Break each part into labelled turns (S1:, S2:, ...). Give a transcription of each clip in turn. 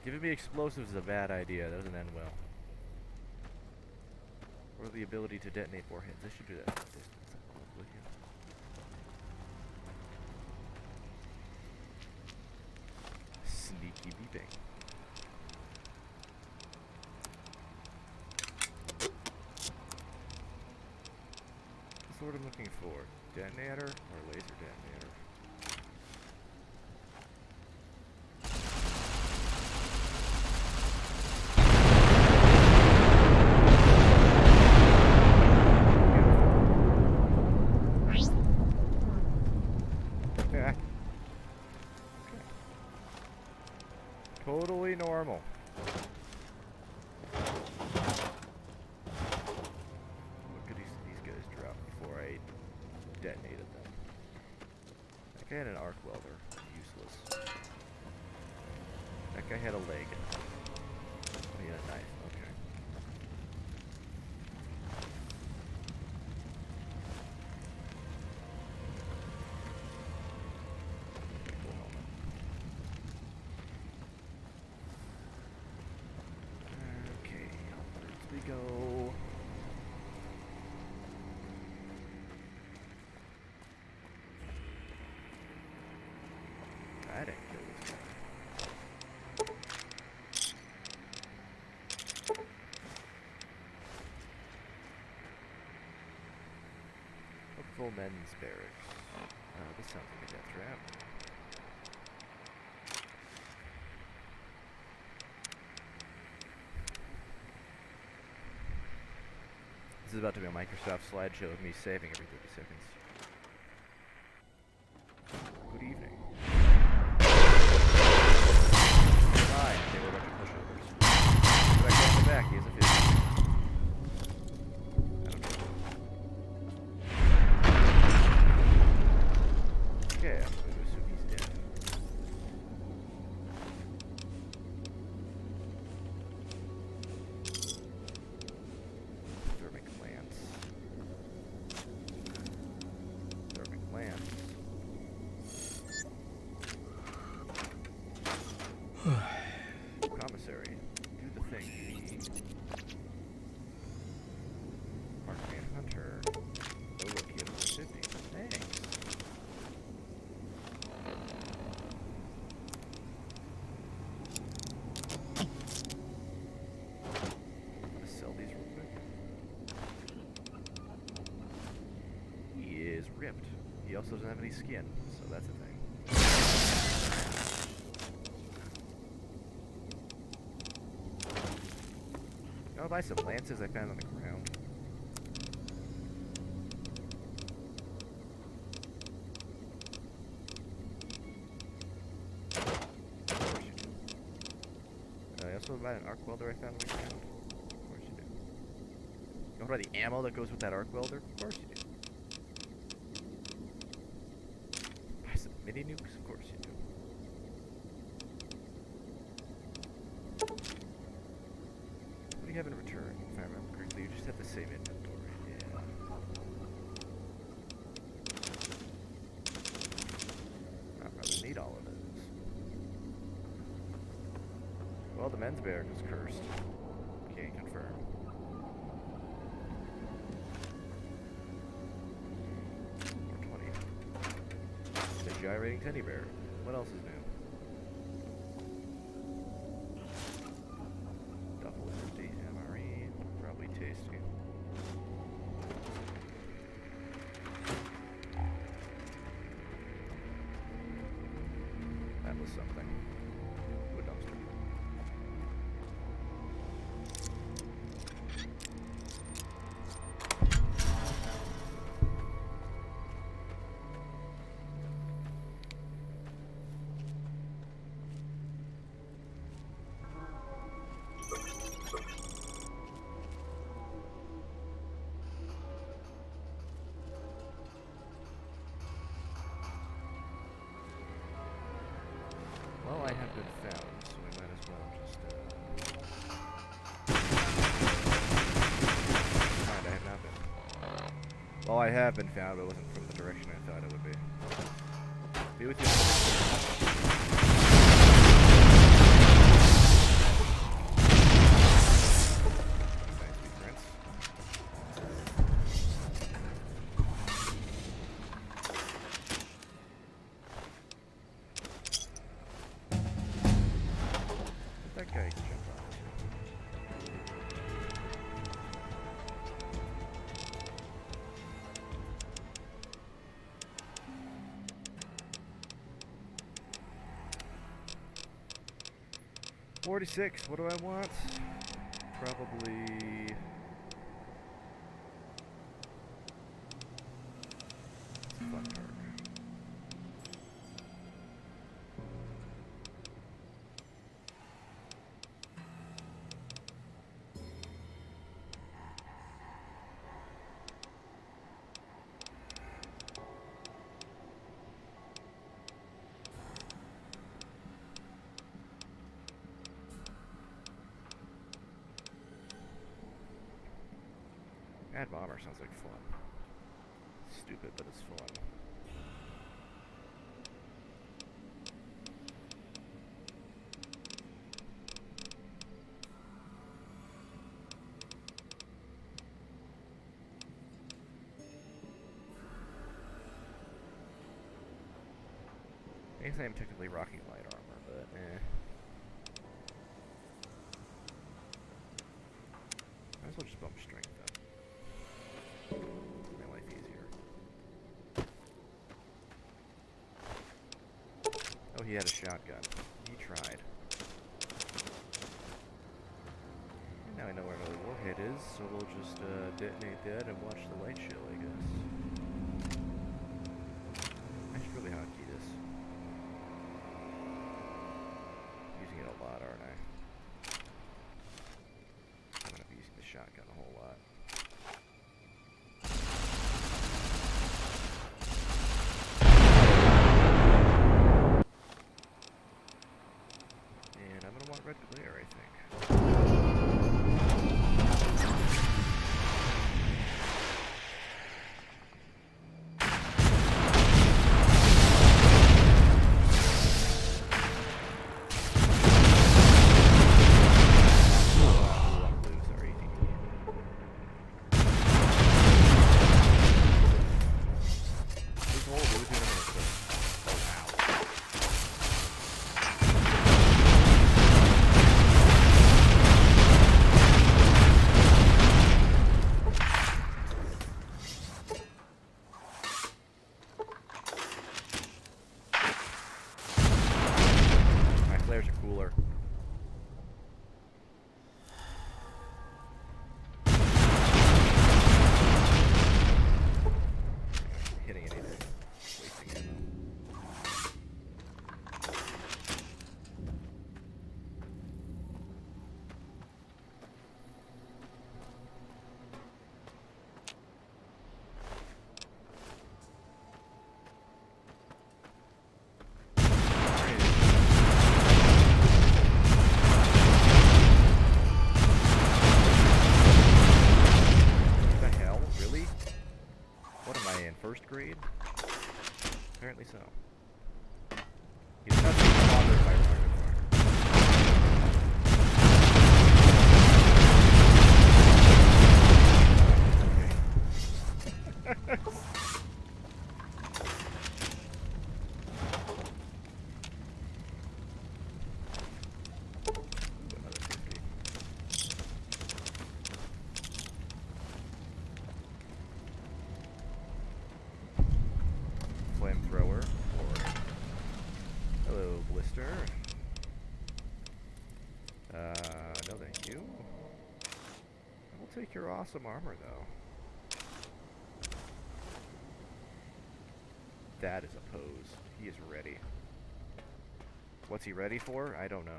S1: Giving me explosives is a bad idea. That doesn't end well. Or the ability to detonate warheads. I should do that from a distance. With you. Sneaky beeping. That's what I'm looking for. Detonator or laser detonator? Totally normal. What could these guys drop before I detonated them? That guy had an arc welder. Useless. That guy had a leg. Oh, he had a knife. Okay. Cool helmet. Okay, onwards we go. I didn't kill this guy. Hopeville men's barracks. This sounds like a death trap. This is about to be a Microsoft slideshow of me saving every 30 seconds. Good evening. Hi, they were a bunch of pushovers. But I got him back, he has a 50. I don't know. Okay, I'm going to assume he's dead. Thermic lance. Thermic lance. Commissary, do the thing you need. Markman Hunter. Oh look, he has 50. Thanks. I'm gonna sell these real quick. He is ripped. He also doesn't have any skin, so that's a thing. I'll buy some lances I found on the ground. Of course you do. I also buy an arc welder I found on the ground. Of course you do. You want to buy the ammo that goes with that arc welder? Of course you do. Buy some mini nukes? Of course you do. What do you have in return? If I remember correctly, you just have the same inventory. Yeah. I'll probably need all of it. Well, the men's barrack is cursed. Can't confirm. Or 20. The gyrating teddy bear. What else is new? Tasty. That was something. Wood dumpster. Well, I have been found, so we might as well just, Mind, I have not been. Well, I have been found, but it wasn't from the direction I thought it would be. Be with you. 46. What do I want? Probably... Fun perk. Add bomber sounds like fun. Stupid, but it's fun. I guess I am technically rocking light armor, but eh. Might as well just bump strength then. My life easier. Oh, he had a shotgun. He tried. And now I know where my warhead is, so we'll just detonate that and watch the light show, I guess. I should really hotkey this. Using it a lot, aren't I? I'm gonna be using the shotgun a whole lot. And I'm gonna want red glare, I think. Flares are cooler. Hitting anything. Wasting ammo. First grade? Apparently so. He's not being bothered by rocket fire. Okay. Another 50. Flamethrower, or hello, blister. No thank you. I will take your awesome armor, though. That is a pose. He is ready. What's he ready for? I don't know.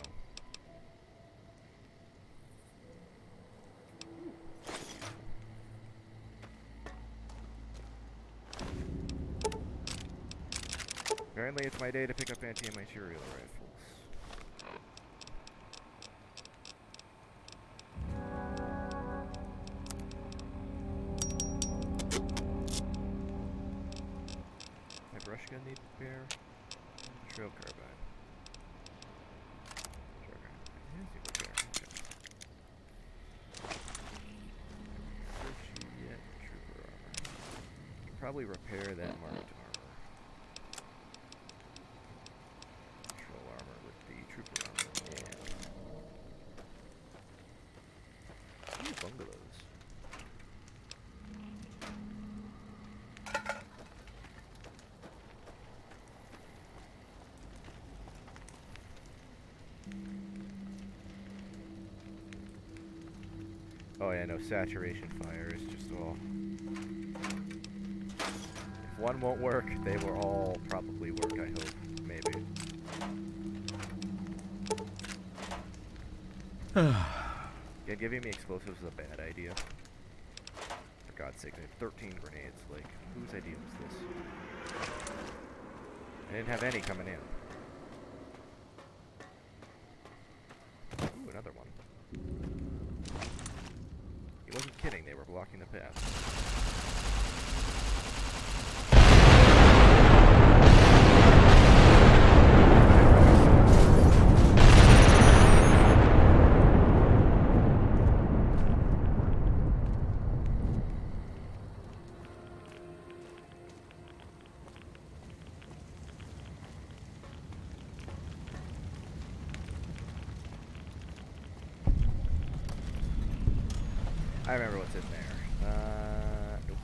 S1: Apparently it's my day to pick up anti-material rifles. My brush gun need repair? Trail carbine. Trail carbine. It needs repair. Okay. Search yet trooper armor. Can probably repair that marked armor. Trooper armor and bungalows. Oh yeah, no, saturation fire is just all... If one won't work, they will all probably work, I hope. Maybe. Yeah, giving me explosives is a bad idea. For God's sake, I have 13 grenades. Like, whose idea was this? I didn't have any coming in. Ooh, another one. He wasn't kidding, they were blocking the path. I remember what's in there. Nope.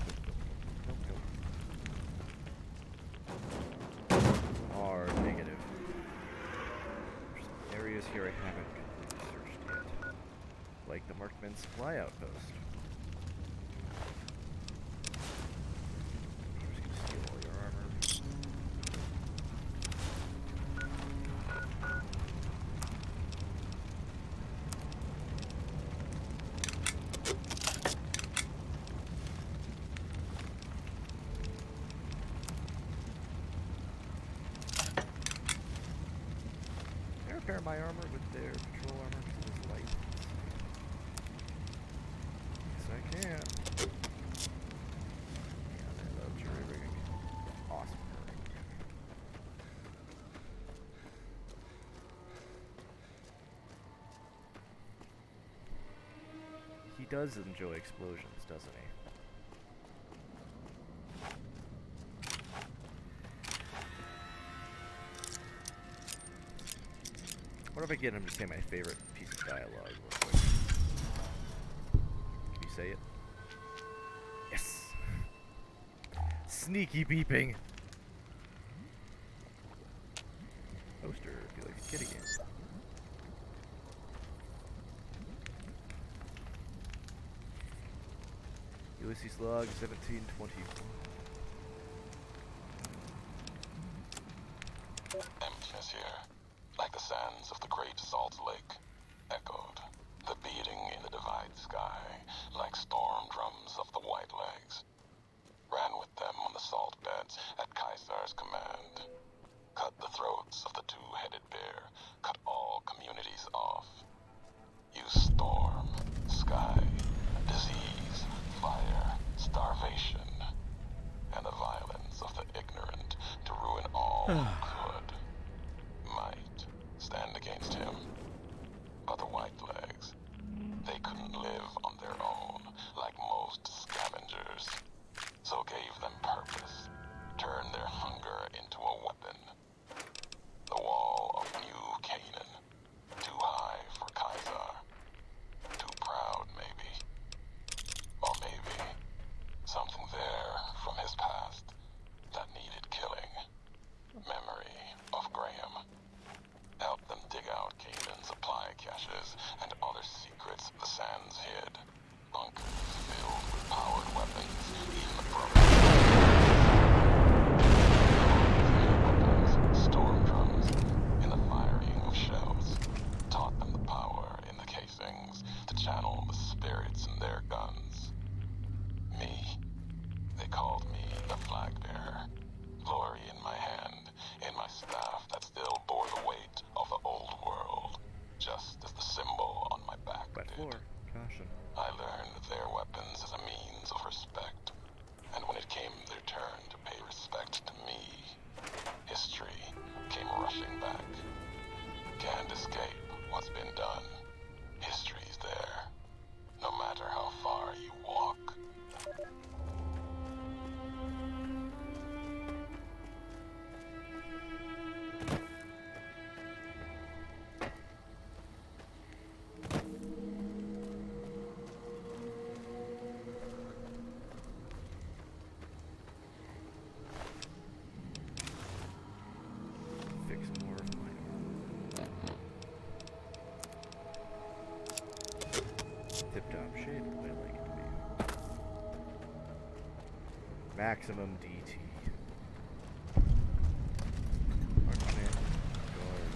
S1: R negative. There's some areas here I haven't searched yet. Like the Markman supply outpost. I'm just gonna steal all your armor. Repair my armor with their patrol armor because it is light. Yes, I can. Yeah, I love jury rigging. Awesome rigging. He does enjoy explosions, doesn't he? What if I get him to say my favorite piece of dialogue real quick? Can you say it? Yes! Sneaky beeping! Poster, feel like a kid again. Ulysses log 1720.
S2: Emptiness here. Like the sands of the great salt lake, echoed, the beating in the divide sky, like storm drums of the white legs. Ran with them on the salt beds at Caesar's command. Cut the throats of the two-headed bear, cut all communities off. Use storm, sky, disease, fire, starvation, and the violence of the ignorant to ruin all who could. Might stand against him, but the white legs, they couldn't live on their own like most scavengers, so gave them purpose, turned their hunger into a weapon.
S1: tip-top shape the way I like it to be. Maximum DT. Marksman, guard,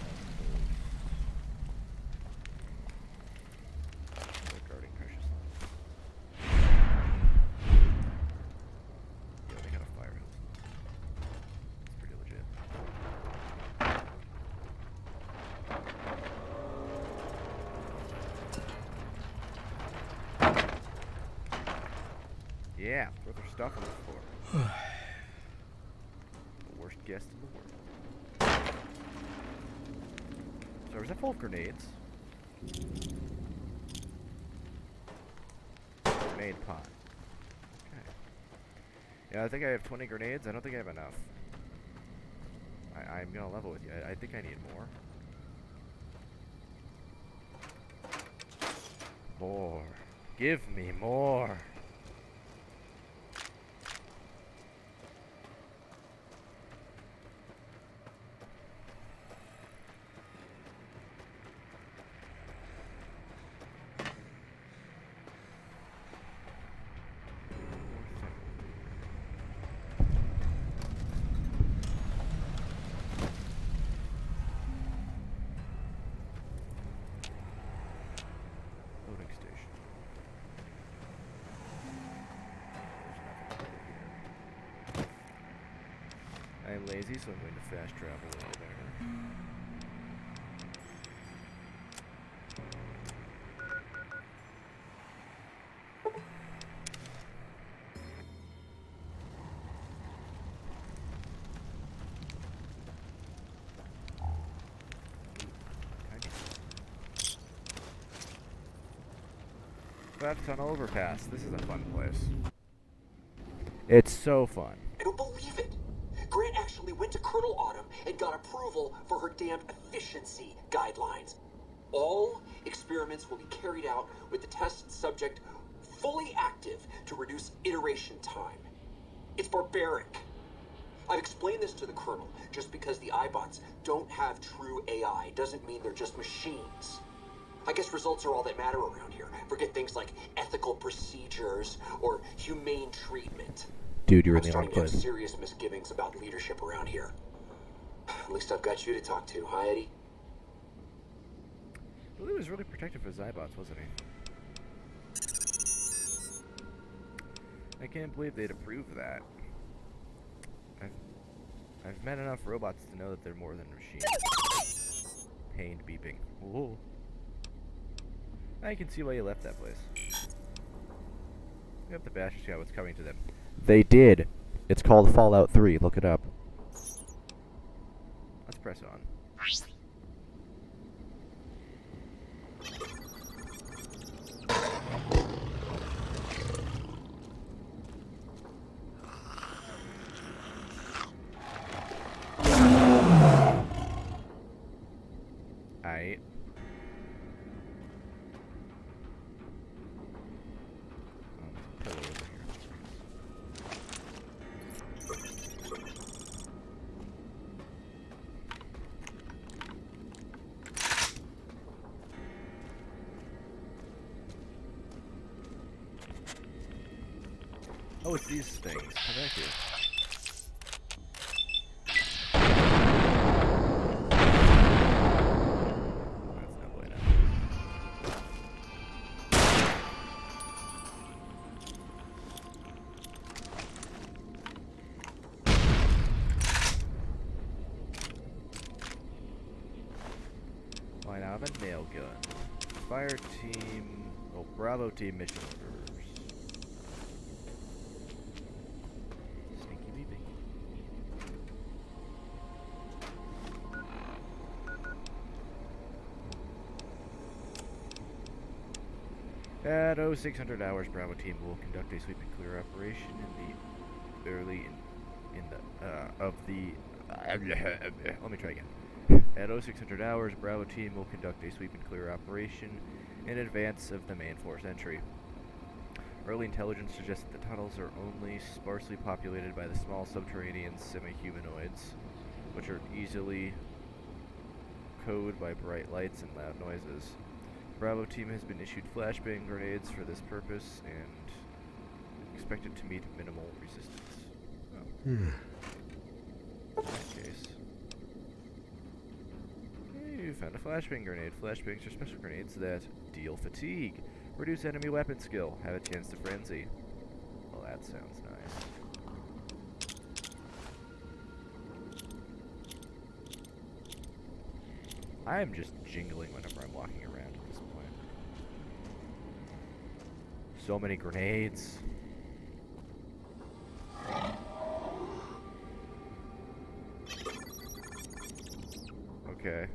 S1: guarding precious lines. Yeah, they got a fire hose. It's pretty legit. Yeah, throw their stuff on the floor. The worst guest in the world. So is that full of grenades? Grenade pot. Okay. Yeah, I think I have 20 grenades. I don't think I have enough. I'm gonna level with you. I think I need more. More. Give me more. Loading station. There's nothing over here. I am lazy, so I'm going to fast travel over there. Flat Tunnel Overpass. This is a fun place. It's so fun.
S3: I don't believe it. Grant actually went to Colonel Autumn and got approval for her damned efficiency guidelines. All experiments will be carried out with the test subject fully active to reduce iteration time. It's barbaric. I've explained this to the Colonel. Just because the iBots don't have true AI doesn't mean they're just machines. I guess results are all that matter around here. Forget things like ethical procedures or humane treatment.
S1: Dude, you're
S3: I'm
S1: in the wrong
S3: starting to have
S1: place.
S3: serious misgivings about leadership around here. At least I've got you to talk to, huh, Eddie?
S1: Well, he was really protective of his iBots, wasn't he? I can't believe they'd approve that. I've met enough robots to know that they're more than machines. Pained beeping. Whoa. I can see why you left that place. You have to bash to see what's coming to them. They did. It's called Fallout 3. Look it up. Let's press on. Aight. Pillar over here. Oh, it's these things. Come back here. That's no bueno. Why now? I have a nail gun. Fire team. Oh, Bravo team mission orders. Sneaky beeping. At 0600 hours, Bravo team will conduct a sweep and clear operation in the early let me try again. At 0600 hours, Bravo team will conduct a sweep and clear operation in advance of the main force entry. Early intelligence suggests that the tunnels are only sparsely populated by the small subterranean semi-humanoids, which are easily cowed by bright lights and loud noises. Bravo team has been issued flashbang grenades for this purpose and expected to meet minimal resistance. Oh. In that case. Hey, you found a flashbang grenade. Flashbangs are special grenades that deal fatigue, reduce enemy weapon skill, have a chance to frenzy. Well, that sounds nice. I am just jingling whenever I'm walking around at this point. So many grenades. Okay.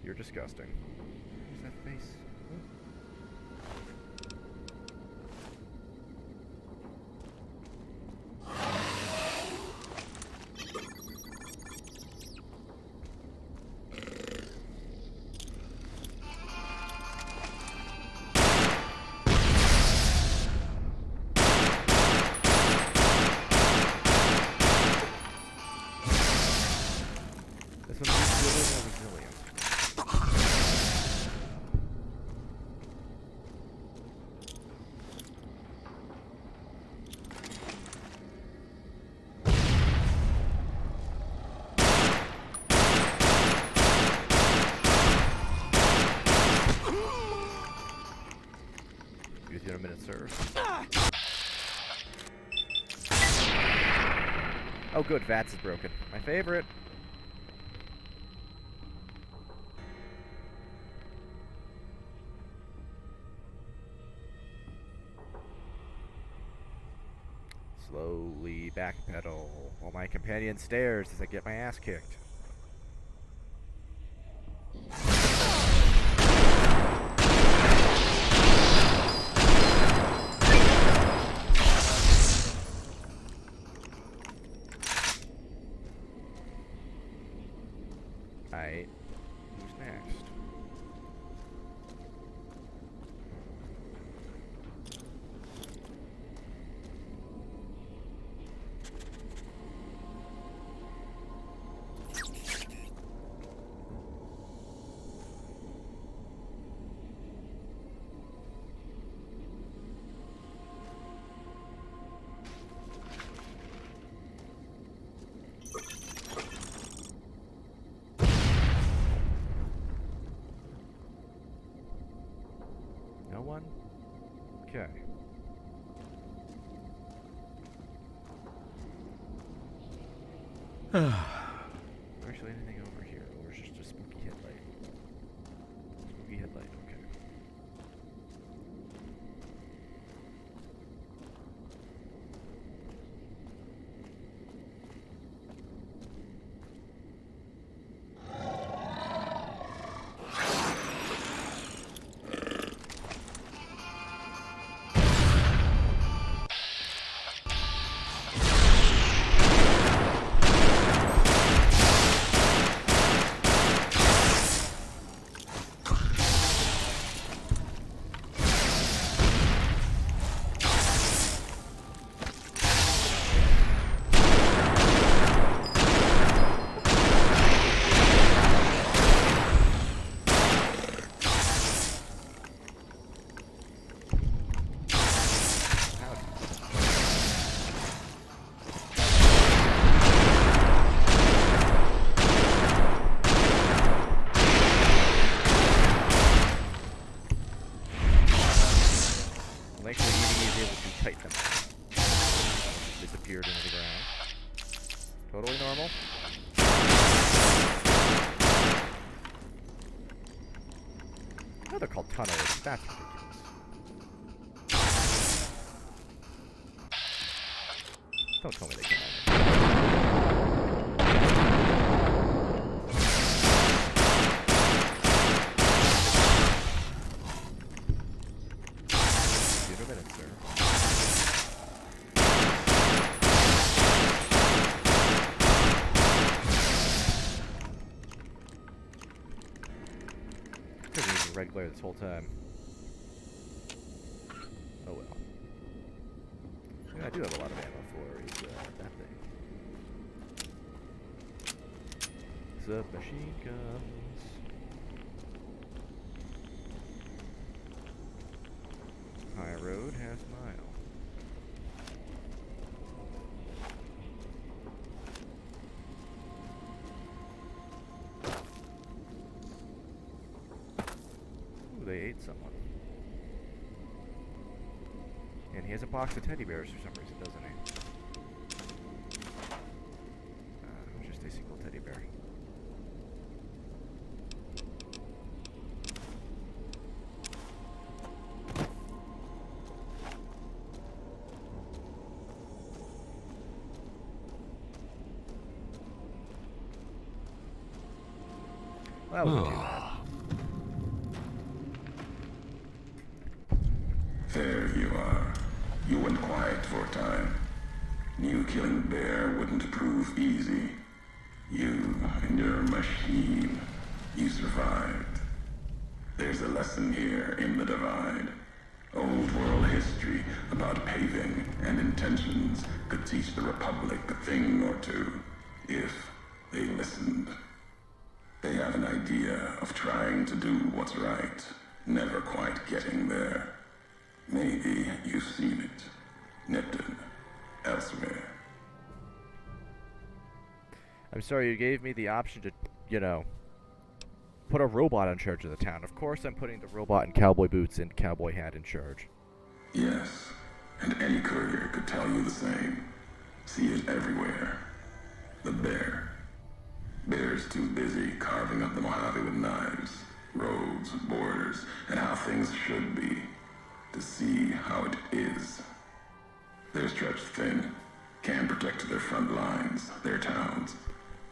S1: You're disgusting. Who's that face? This one's really more resilient. Be with you in a minute, sir. Oh good, VATS is broken. My favorite. Slowly backpedal while my companion stares as I get my ass kicked. Alright, who's next? No one? Okay. Actually, anything over here, or is just a spooky headlight? Spooky headlight, okay. Thankfully, Edie is able to tight them. Disappeared into the ground. Totally normal. Oh, they're called tunnels. That's ridiculous. Don't tell me they came out. In a minute, sir. Could've used a red glare this whole time. Oh well. I do have a lot of ammo for that thing. Submachine guns. Highroad, half mile. Ooh, they ate someone. And he has a box of teddy bears for some reason, doesn't he? Just a single teddy bear. Well, that wasn't too bad.
S4: There you are. You went quiet for a time. Knew killing the bear wouldn't prove easy. You and your machine, you survived. There's a lesson here in the Divide. Old world history about paving and intentions could teach the Republic a thing or two, if they listened. They have an idea of trying to do what's right, never quite getting there. Maybe you've seen it. Nipton. Elsewhere.
S1: I'm sorry, you gave me the option to, put a robot in charge of the town. Of course I'm putting the robot in cowboy boots and cowboy hat in charge.
S4: Yes, and any courier could tell you the same. See it everywhere. The bear. Bear's too busy carving up the Mojave with knives, roads, borders, and how things should be, to see how it is. They're stretched thin, can't protect their front lines, their towns.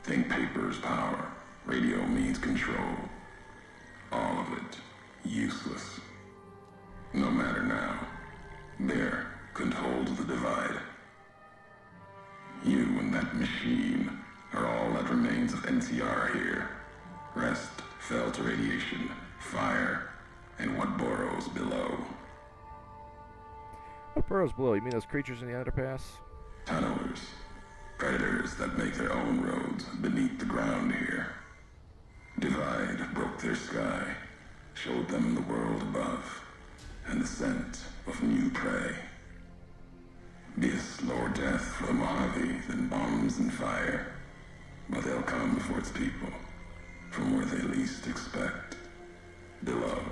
S4: Think paper's power, radio means control. All of it, useless. No matter now, Bear couldn't hold the Divide. You and that machine are all that remains of NCR here. Rest fell to radiation, fire, and what burrows below.
S1: What burrows below? You mean those creatures in the underpass?
S4: Tunnelers. Predators that make their own roads beneath the ground here. Divide broke their sky, showed them the world above, and the scent of new prey. Be a slower death for the Mojave than bombs and fire, but they'll come before its people, from where they least expect, below.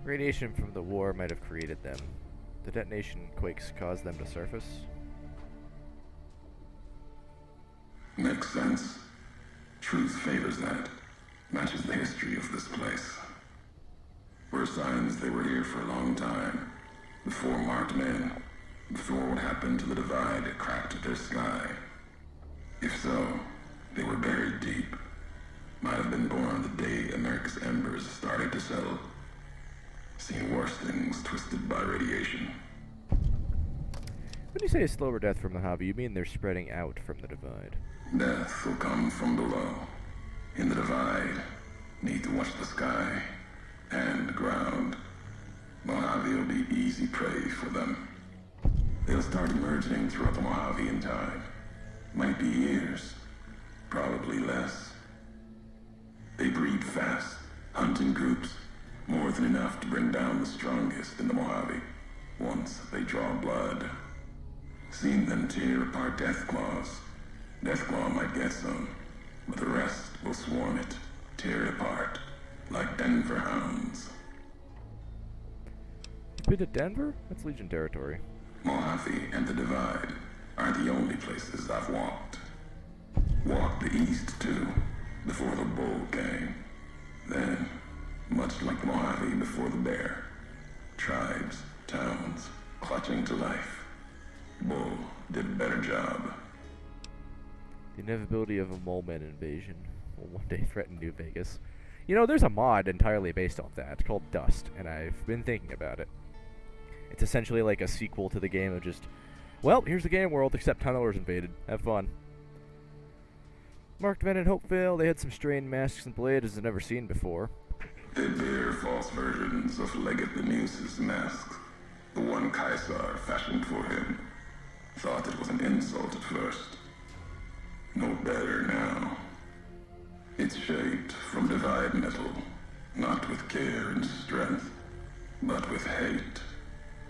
S1: Radiation from the war might have created them. The detonation quakes caused them to surface.
S4: Makes sense. Truth favors that. Matches the history of this place. Were signs they were here for a long time. Before marked men. Before what happened to the Divide cracked their sky. If so, they were buried deep. Might have been born the day America's embers started to settle. Seen worse things twisted by radiation.
S1: When you say a slower death from the Mojave, you mean they're spreading out from the Divide?
S4: Death will come from below. In the Divide, need to watch the sky and ground. Mojave will be easy prey for them. They'll start emerging throughout the Mojave in time. Might be years, probably less. They breed fast, hunt in groups, more than enough to bring down the strongest in the Mojave, once they draw blood. Seen them tear apart Deathclaws. Deathclaw might get some, but the rest will swarm it, tear it apart, like Denver hounds.
S1: You've been to Denver? That's Legion territory.
S4: Mojave and the Divide are the only places I've walked. Walked the east, too, before the bull came. Then, much like the Mojave before the bear, tribes, towns, clutching to life. Bull did a better job.
S1: The inevitability of a mole man invasion will one day threaten New Vegas. You know, there's a mod entirely based off that called Dust, and I've been thinking about it. It's essentially like a sequel to the game of just, well, here's the game world, except tunnelers invaded. Have fun. Marked men in Hopeville, they had some strange masks and blades I've never seen before.
S4: They bear false versions of Leggett the Muse's masks. the one Caesar fashioned for him, thought it was an insult at first. No better now. It's shaped from divide metal, not with care and strength, but with hate.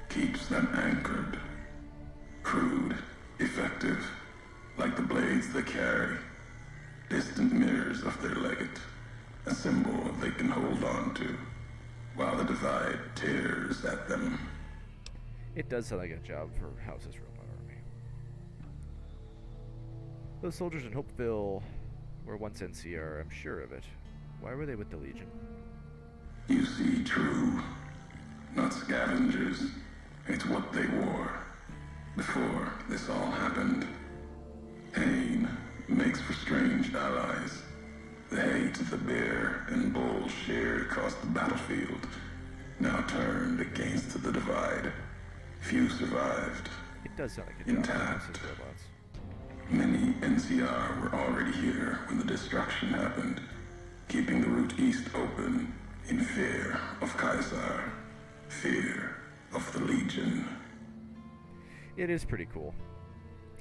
S4: Keeps them anchored. Crude, effective, like the blades they carry. Distant mirrors of their legate, a symbol they can hold on to, while the divide tears at them.
S1: It does sound like a job for House's robot army. Those soldiers in Hopeville were once NCR, I'm sure of it. Why were they with the Legion?
S4: You see, true. Not scavengers. It's what they wore. Before this all happened. Pain makes for strange allies. The hate the bear and bull shared across the battlefield now turned against the divide. Few survived.
S1: It does sound like a job for House's robots.
S4: Many NCR were already here when the destruction happened, keeping the route east open in fear of Caesar, fear of the Legion.
S1: It is pretty cool.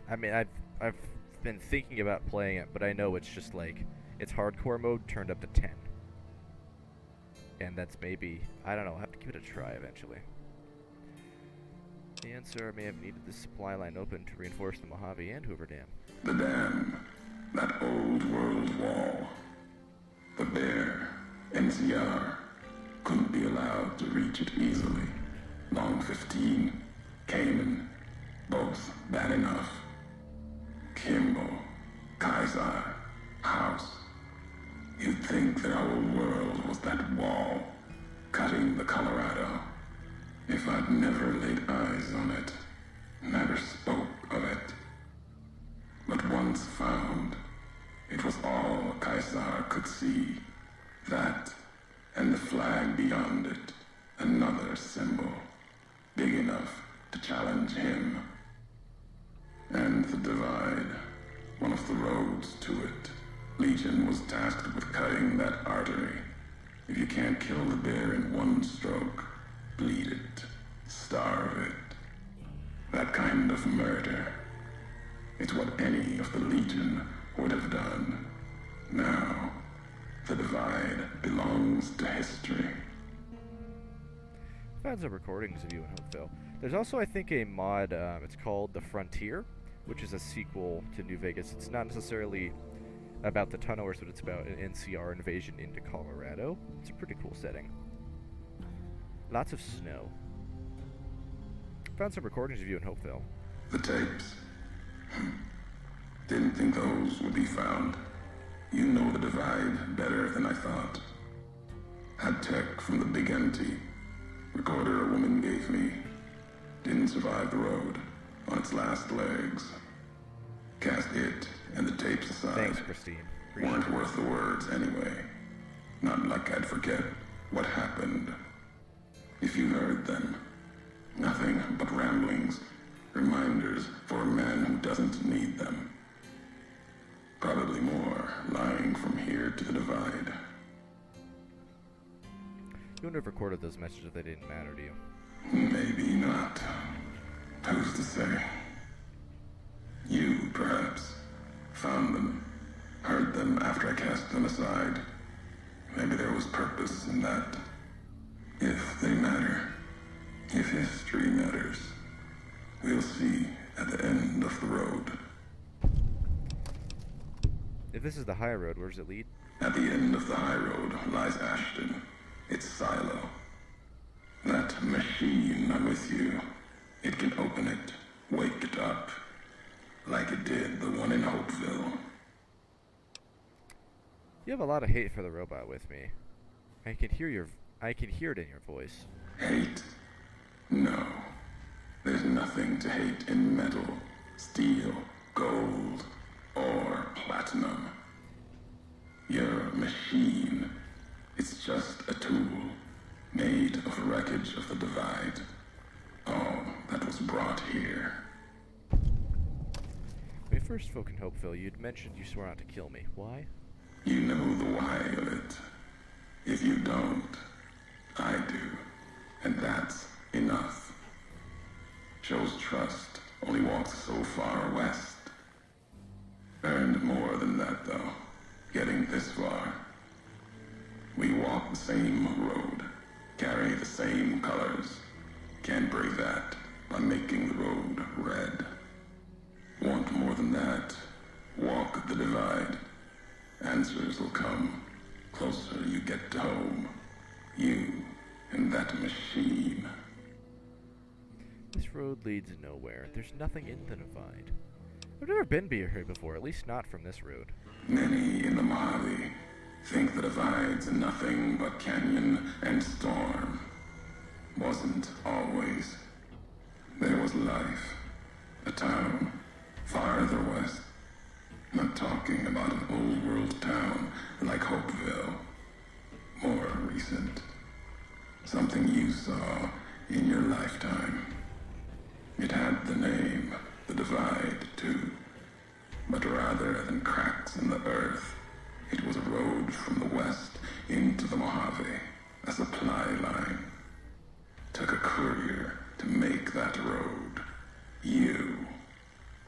S1: I mean, I've been thinking about playing it, but I know it's just like, it's hardcore mode turned up to 10. And that's maybe, I don't know, I'll have to give it a try eventually. The answer may have needed the supply line open to reinforce the Mojave and Hoover Dam.
S4: The dam, that old world wall. The bear, NCR, couldn't be allowed to reach it easily. Long 15, Cayman, both bad enough. Kimbo, Kaiser, House. You'd think their whole world was that wall, cutting the Colorado. If I'd never laid eyes on it, never spoke of it. But once found, it was all Caesar could see. That, and the flag beyond it, another symbol, big enough to challenge him. And the divide, one of the roads to it. Legion was tasked with cutting that artery. If you can't kill the bear in one stroke, bleed it, starve it. That kind of murder. It's what any of the Legion would have done. Now, the divide belongs to history.
S1: Found some recordings of you in Hopeville. There's also, I think, a mod, it's called The Frontier, which is a sequel to New Vegas. It's not necessarily about the tunnelers, but it's about an NCR invasion into Colorado. It's a pretty cool setting. Lots of snow. Found some recordings of you in Hopeville.
S4: The tapes. Didn't think those would be found. You know the divide better than I thought. Had tech from the big empty. Recorder a woman gave me. Didn't survive the road. On its last legs. Cast it and the tapes aside.
S1: Thanks, Christine. Appreciate
S4: Weren't
S1: it.
S4: worth the words anyway. Not like I'd forget what happened. If you heard them. Nothing but ramblings. Reminders for a man who doesn't need them. Probably more lying from here to the divide.
S1: You wouldn't have recorded those messages if they didn't matter to you.
S4: Maybe not. Who's to say? You, perhaps, found them, heard them after I cast them aside. Maybe there was purpose in that. If they matter, if history matters, we'll see at the end of the road.
S1: If this is the Highroad, where does it lead?
S4: At the end of the Highroad lies Ashton, its silo. That machine I'm with you, it can open it, wake it up, like it did the one in Hopeville.
S1: You have a lot of hate for the robot with me. I can hear it in your voice.
S4: Hate? No. There's nothing to hate in metal, steel, gold, or platinum. You're a machine. It's just a tool, made of wreckage of the divide. All that was brought here.
S1: When we first spoke in Hopeville, you'd mentioned you swore not to kill me. Why?
S4: You know the why of it. If you don't, I do. And that's enough. shows trust, only walks so far west. Earned more than that, though, getting this far. We walk the same road, carry the same colors. Can't break that by making the road red. Want more than that? Walk the divide. Answers will come. Closer you get to home. You and that machine.
S1: This road leads nowhere. There's nothing in the divide. I've never been here before, at least not from this road.
S4: Many in the Mojave think the divide's nothing but canyon and storm. Wasn't always. There was life. A town farther west. Not talking about an old world town like Hopeville. More recent. Something you saw in your lifetime. It had the name, the divide, too. But rather than cracks in the earth, it was a road from the west into the Mojave, a supply line. Took a courier to make that road. You.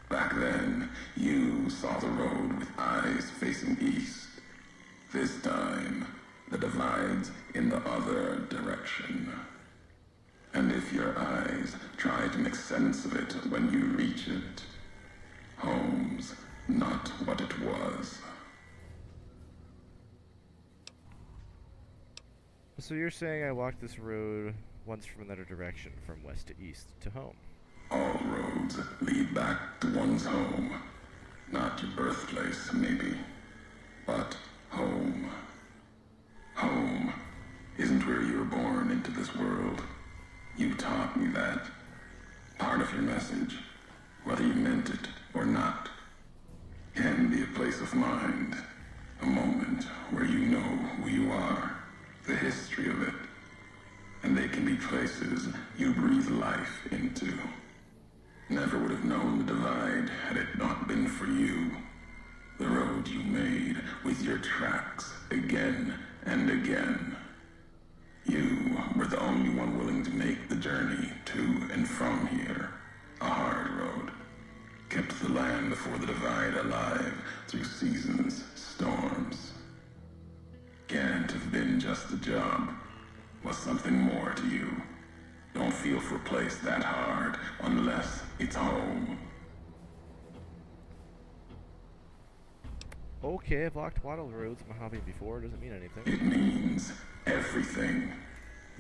S4: Back then, you saw the road with eyes facing east. This time, the divide's in the other direction. And if your eyes try to make sense of it when you reach it, home's not what it was.
S1: So you're saying I walked this road once from another direction, from west to east to home?
S4: All roads lead back to one's home. Not your birthplace, maybe, but home. Home isn't where you were born into this world. You taught me that. Part of your message, whether you meant it or not, can be a place of mind. A moment where you know who you are, the history of it. And they can be places you breathe life into. Never would have known the divide had it not been for you. The road you made with your tracks again and again. You were the only one willing to make the journey to and from here. A hard road. Kept the land before the divide alive through seasons, storms. Can't have been just a job. Was something more to you. Don't feel for a place that hard unless it's home.
S1: Okay, I've walked water roads in Mojave before. Doesn't mean anything.
S4: It means everything.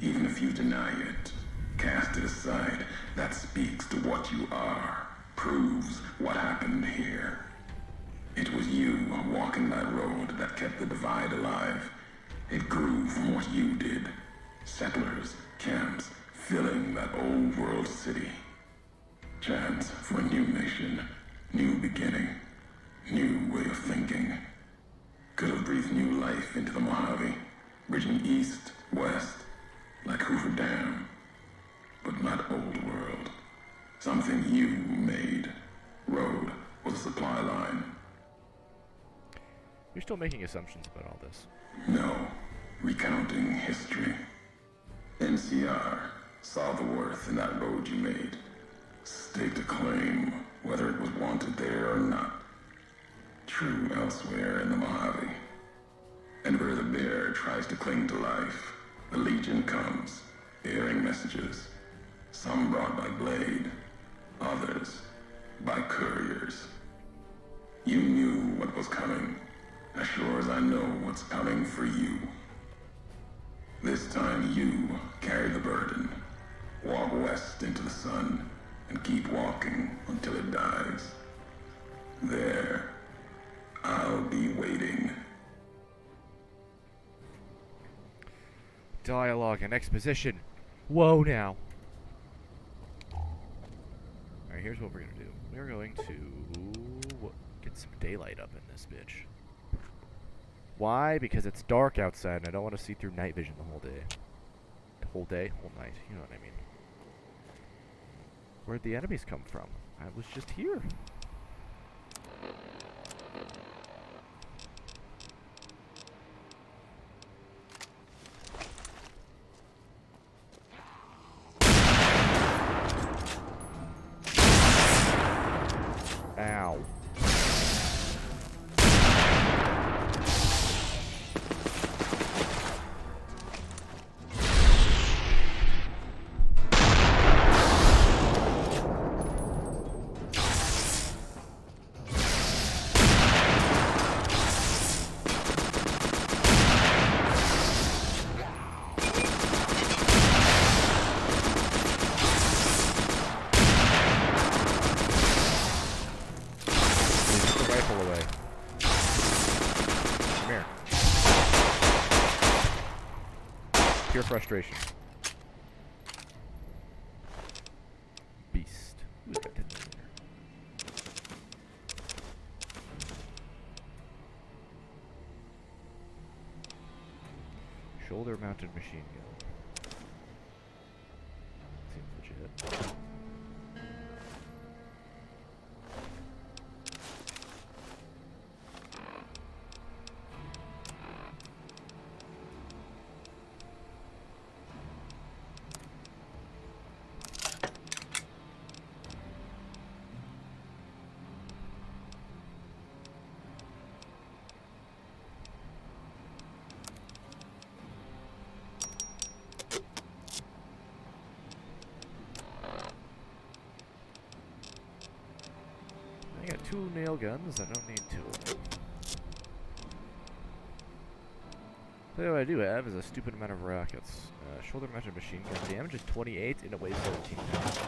S4: Even if you deny it, cast it aside. That speaks to what you are. Proves what happened here. It was you walking that road that kept the divide alive. It grew from what you did. Settlers, camps, filling that old world city. Chance for a new nation, new beginning, new way of thinking. Could have breathed new life into the Mojave, bridging east, west, like Hoover Dam. But not old world. Something you made. Road was a supply line.
S1: You're still making assumptions about all this.
S4: No, recounting history. NCR saw the worth in that road you made. Staked a claim, whether it was wanted there or not. True elsewhere in the Mojave. And where the bear tries to cling to life, the Legion comes, bearing messages. Some brought by blade, others by couriers. You knew what was coming, as sure as I know what's coming for you. This time you carry the burden. Walk west into the sun, and keep walking until it dies. There, I'll be waiting.
S1: Dialogue and exposition. Whoa now. Alright, here's what we're gonna do. We're going to get some daylight up in this bitch. Why? Because it's dark outside and I don't want to see through night vision the whole day. The whole day? Whole night. You know what I mean. Where'd the enemies come from? I was just here. pure frustration. Beast. Who's got 10 millimeter? Shoulder-mounted machine gun. Seems legit. I got 2 nail guns, I don't need 2 of them. So what I do have is a stupid amount of rockets. Shoulder mounted machine gun damage is 28 and it weighs 17 pounds.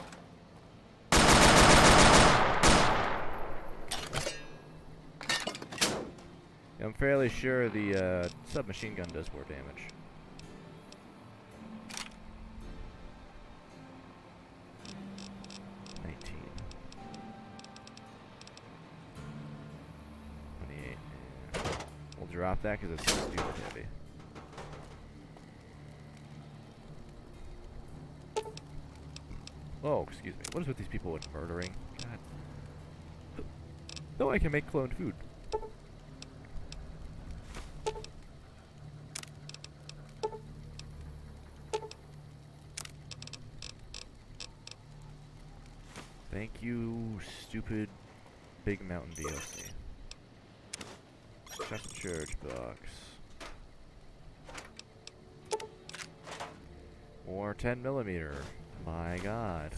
S1: I'm fairly sure the submachine gun does more damage. Drop that because it's stupid heavy. Oh, excuse me. What is with these people with murdering? God. No, I can make cloned food. Thank you, stupid Big Mountain DLC. Shut the church box. More 10 millimeter. My God.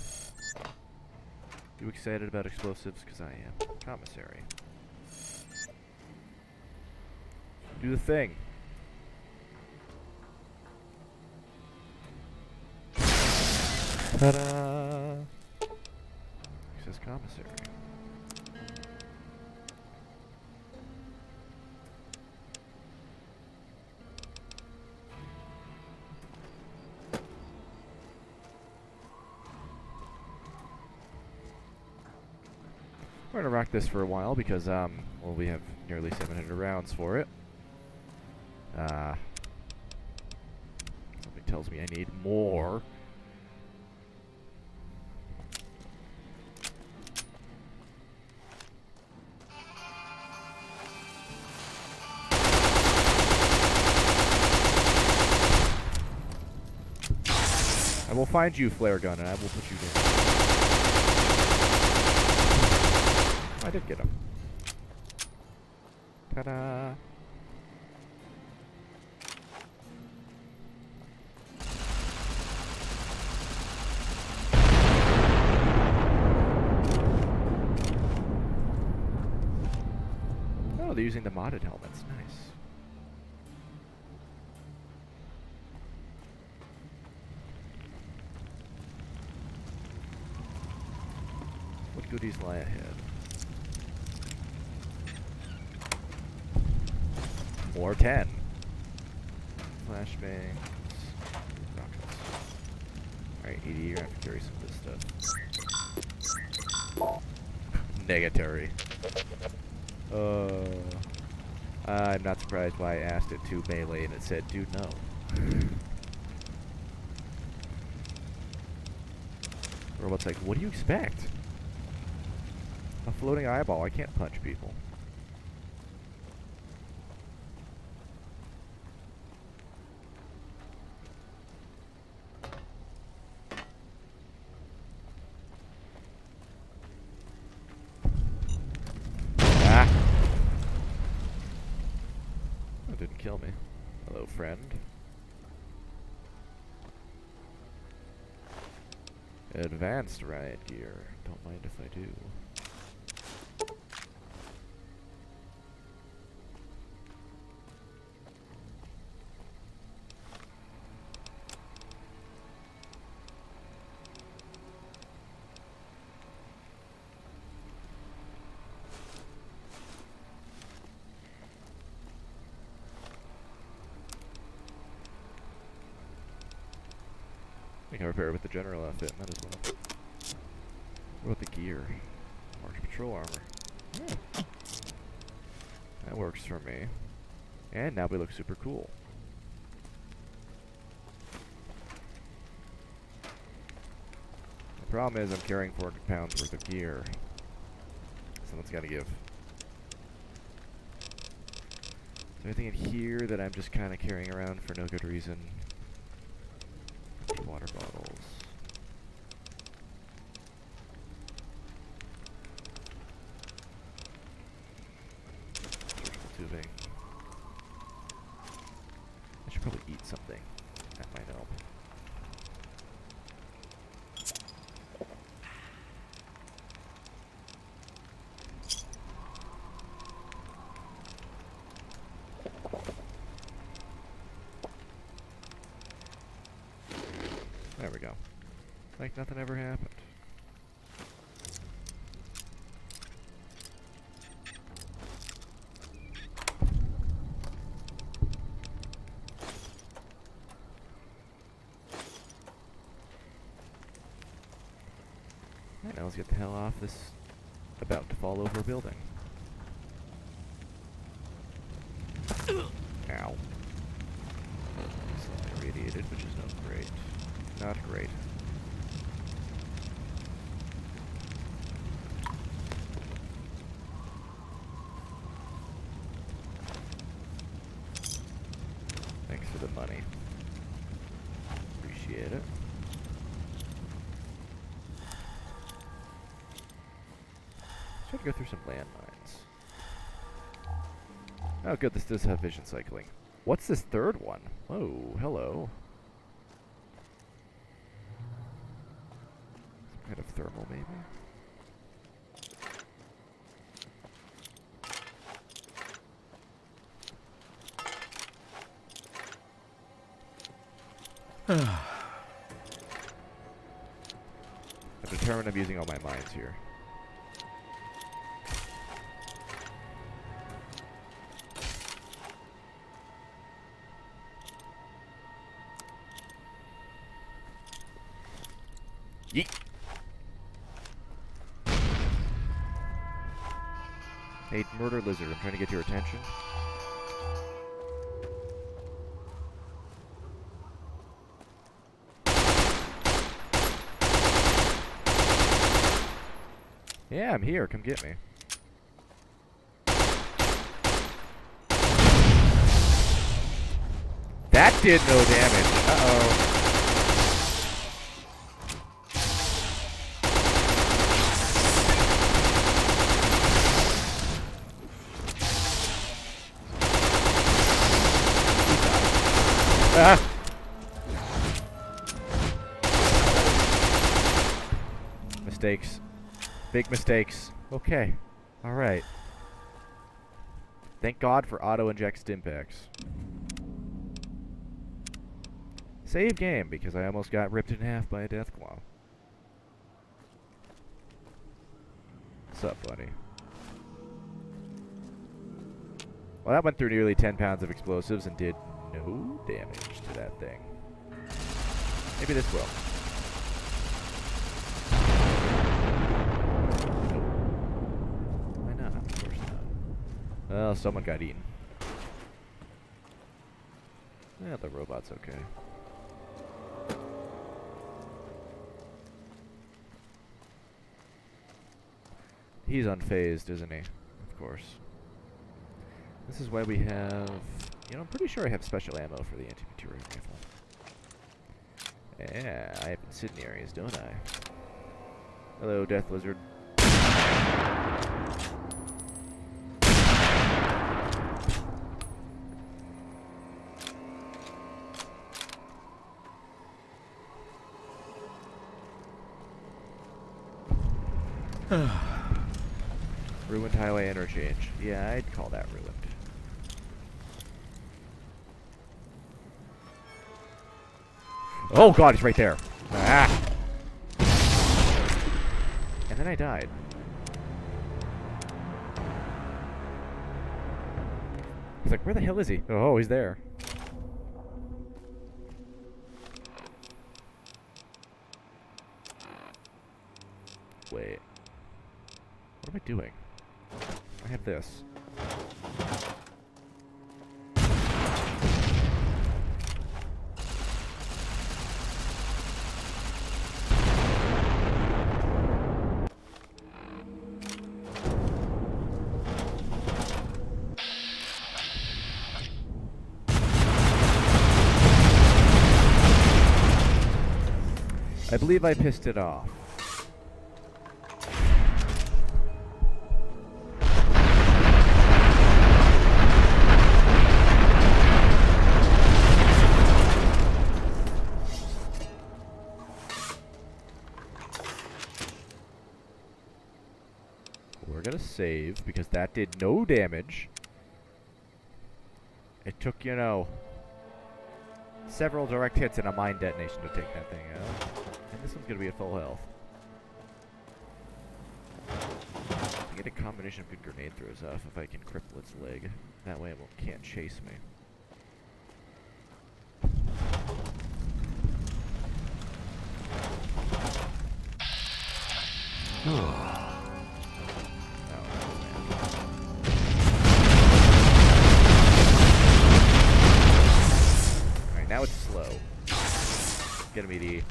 S1: You excited about explosives? Because I am. Commissary. Do the thing. Ta-da! It says commissary. We're gonna rock this for a while because, well, we have nearly 700 rounds for it. Something tells me I need more. I will find you, flare gun, and I will put you down. I did get him. Ta-da! Oh, they're using the modded helmets. Nice. What goodies lie ahead? More 10. Flashbangs. Rockets. Alright, Edie, you're gonna have to carry some of this stuff. Negatory. I'm not surprised why I asked it to melee and it said, dude, no. Robot's like, what do you expect? A floating eyeball, I can't punch people. Didn't kill me. Hello, friend. Advanced riot gear. Don't mind if I do. I can repair it with the general outfit, might as well. What about the gear? Marked patrol armor. Yeah. That works for me. And now we look super cool. The problem is I'm carrying 400 pounds worth of gear. Someone's gotta give. Is there anything in here that I'm just kind of carrying around for no good reason? Water bottles. Surgical tubing. I should probably eat something. That might help. There we go. Like nothing ever happened. Alright, now let's get the hell off this about to fall over building. Ow. Slightly irradiated, which is not great. Not great. Thanks for the money. Appreciate it. Let's try to go through some landmines. Oh good, this does have vision cycling. What's this third one? Oh, hello. Some kind of thermal, maybe? I'm determined I'm using all my mines here. Yeet! Hey, murder lizard, I'm trying to get your attention. Yeah, I'm here. Come get me. That did no damage. Uh-oh. Ah! Mistakes. Big mistakes. Okay. Alright. Thank God for auto-inject stimpaks. Save game, because I almost got ripped in half by a deathclaw. What's up, buddy? Well, that went through nearly 10 pounds of explosives and did no damage to that thing. Maybe this will. Nope. Why not? Of course not. Well, someone got eaten. Yeah, the robot's okay. He's unfazed, isn't he? Of course. This is why we have... You know, I'm pretty sure I have special ammo for the anti-material rifle. Yeah, I have incendiaries, don't I? Hello, Death Lizard. Ruined highway interchange. Yeah, I'd call that ruined. Oh god, he's right there. Ah! And then I died. He's like, where the hell is he? Oh, he's there. Wait. What am I doing? I have this. I believe I pissed it off. We're gonna save because that did no damage. It took, you know, several direct hits and a mine detonation to take that thing out. And this one's gonna be at full health. I get a combination of good grenade throws off if I can cripple its leg. That way it can't chase me. Alright, now it's slow. It's gonna be the...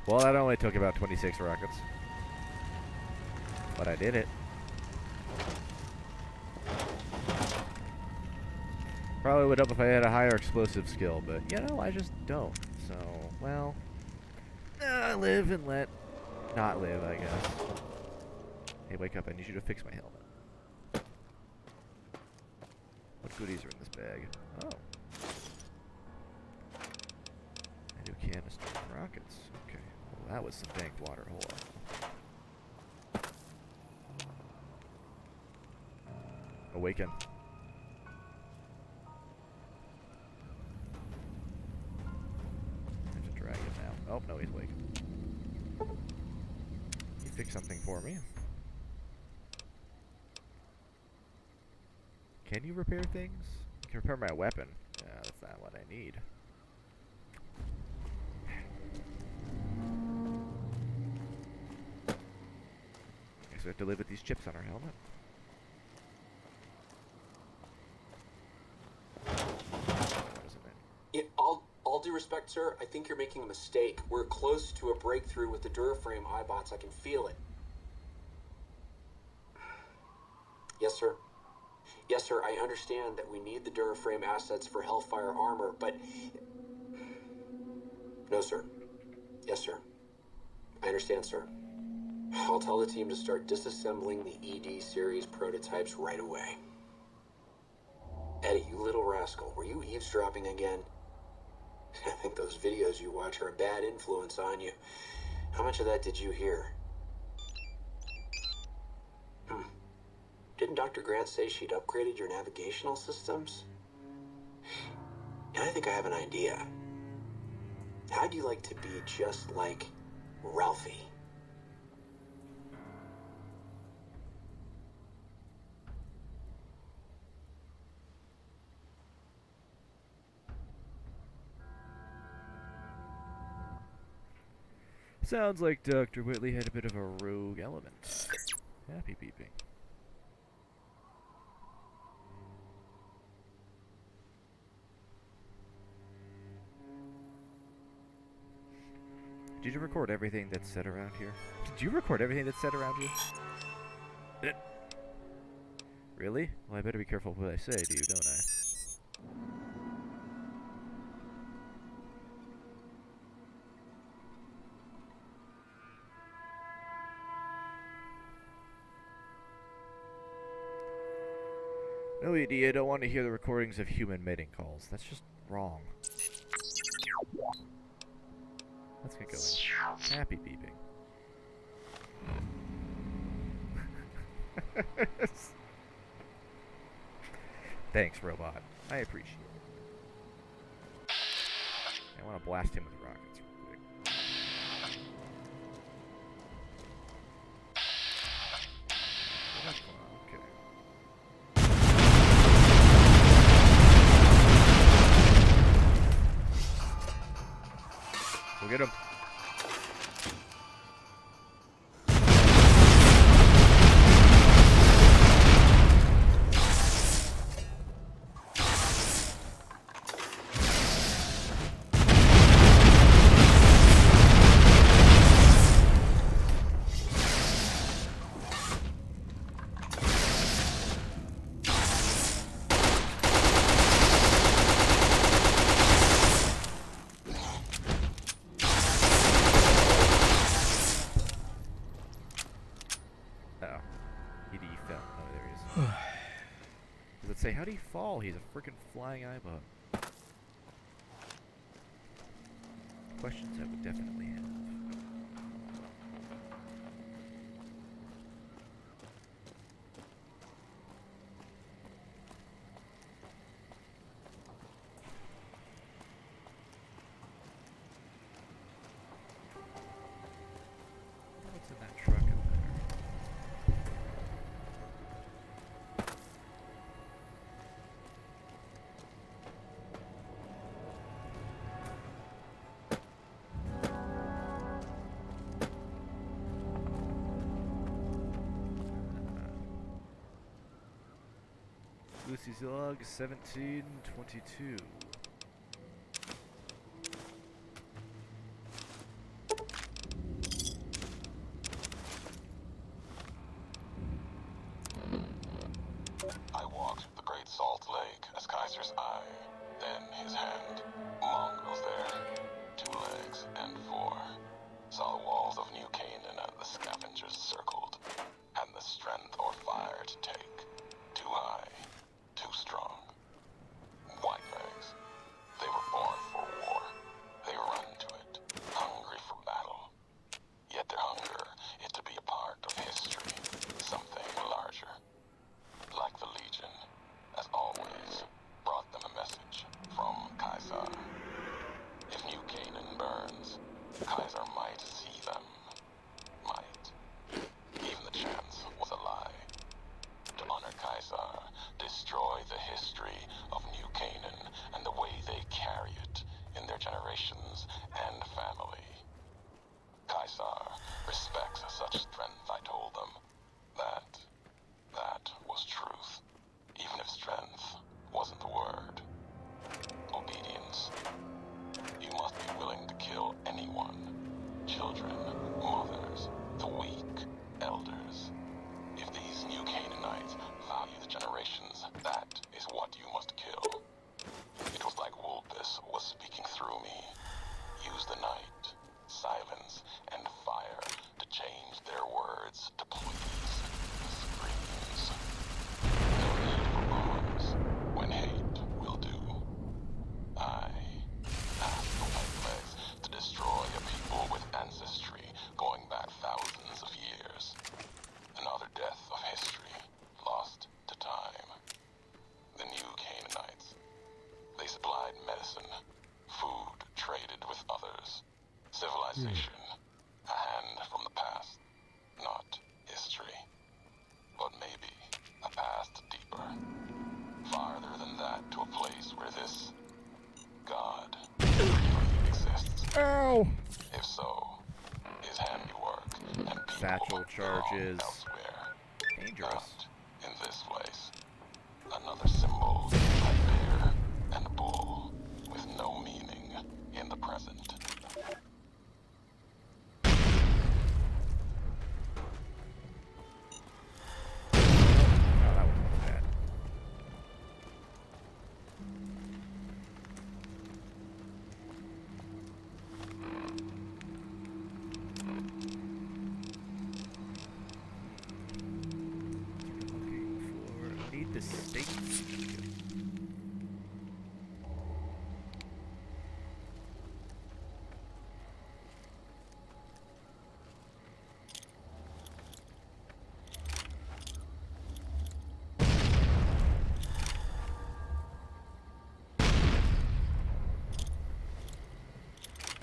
S1: Well, that only took about 26 rockets. But I did it. Probably would help if I had a higher explosive skill, but, you know, I just don't. So, well, live and let not live, I guess. Hey, wake up. I need you to fix my helmet. What goodies are in this bag? Oh. A new canister of rockets. Okay. Well, that was some banked water. Hold on. Awaken. There's a dragon now. Oh, no, he's awake. You fix something for me. Can you repair things? You can repair my weapon. That's not what I need. Guess we have to live with these chips on our helmet.
S3: All due respect, sir, I think you're making a mistake. We're close to a breakthrough with the Duraframe iBots. I can feel it. Yes, sir. Yes, sir, I understand that we need the Duraframe assets for Hellfire armor, but... No, sir. Yes, sir. I understand, sir. I'll tell the team to start disassembling the ED series prototypes right away. Eddie, you little rascal, were you eavesdropping again? I think those videos you watch are a bad influence on you. How much of that did you hear? Didn't Dr. Grant say she'd upgraded your navigational systems? And I think I have an idea. How'd you like to be just like Ralphie?
S1: Sounds like Dr. Whitley had a bit of a rogue element. Happy beeping. Did you record everything that's said around here? Did you record everything that's said around you? Really? Well, I better be careful what I say to you, don't I? No, ED, I don't want to hear the recordings of human mating calls. That's just wrong. Let's get going. Happy beeping. Thanks, robot. I appreciate it. I want to blast him with rockets real quick. What's going on? Okay. We'll get him. Say, how do you fall? He's a freaking flying eye bug. Questions I would definitely have. What's in that truck over there? Lucy's log 1722.
S2: I walked the Great Salt Lake as Kaiser's eye, then his hand. Mongrels there, 2 legs and 4. Saw the walls of New Canaan and the scavengers circled, and the strength or fire to take. Too high, too strong. White legs. They were born for war. They run to it, hungry for battle. Yet their hunger is to be a part of history, something larger. Like the Legion, as always, brought them a message from Kaiser. If New Canaan burns, Kaiser might see them. Might. Even the chance was a lie. To honor Kaiser, destroy the history of New Canaan and the way they carry it in their generations and family. Kaiser respects such strength, I told them. That was truth, even if strength wasn't the word. Obedience. You must be willing to kill anyone. Children, mothers, the weak, elders. If these New Canaanites value the generations, that is what you must kill. It was like Wolpus was speaking through me. Use the night, silence, and fire to change their words to please the screams. No need for bombs when hate will do. I asked the White Legs to destroy a people with ancestry going back thousands of years. Another death of history, lost to time. The New Canaanites. They supplied medicine, food traded with others. Civilization, a hand from the past, not history. But maybe a past deeper. Farther than that to a place where this God really exists.
S1: Ow!
S2: If so, his handiwork and people
S1: Satchel charges.
S2: elsewhere.
S1: Dangerous.
S2: Not in this place. Another symbol, like bear and bull, with no meaning in the present.
S1: Oh, that wasn't bad.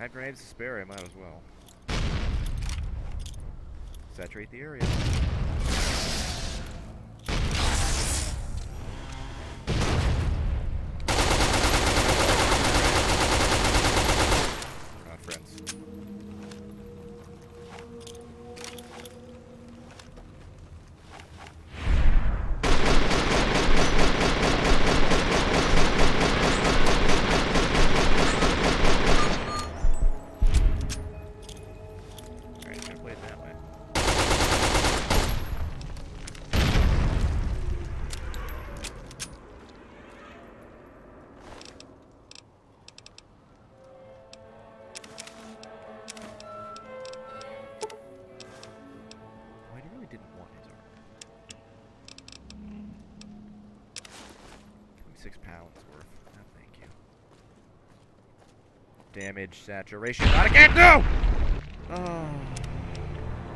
S1: Had grenades to spare, I might as well. Saturate the area. We're not friends. Damage saturation. Not again! No! Oh.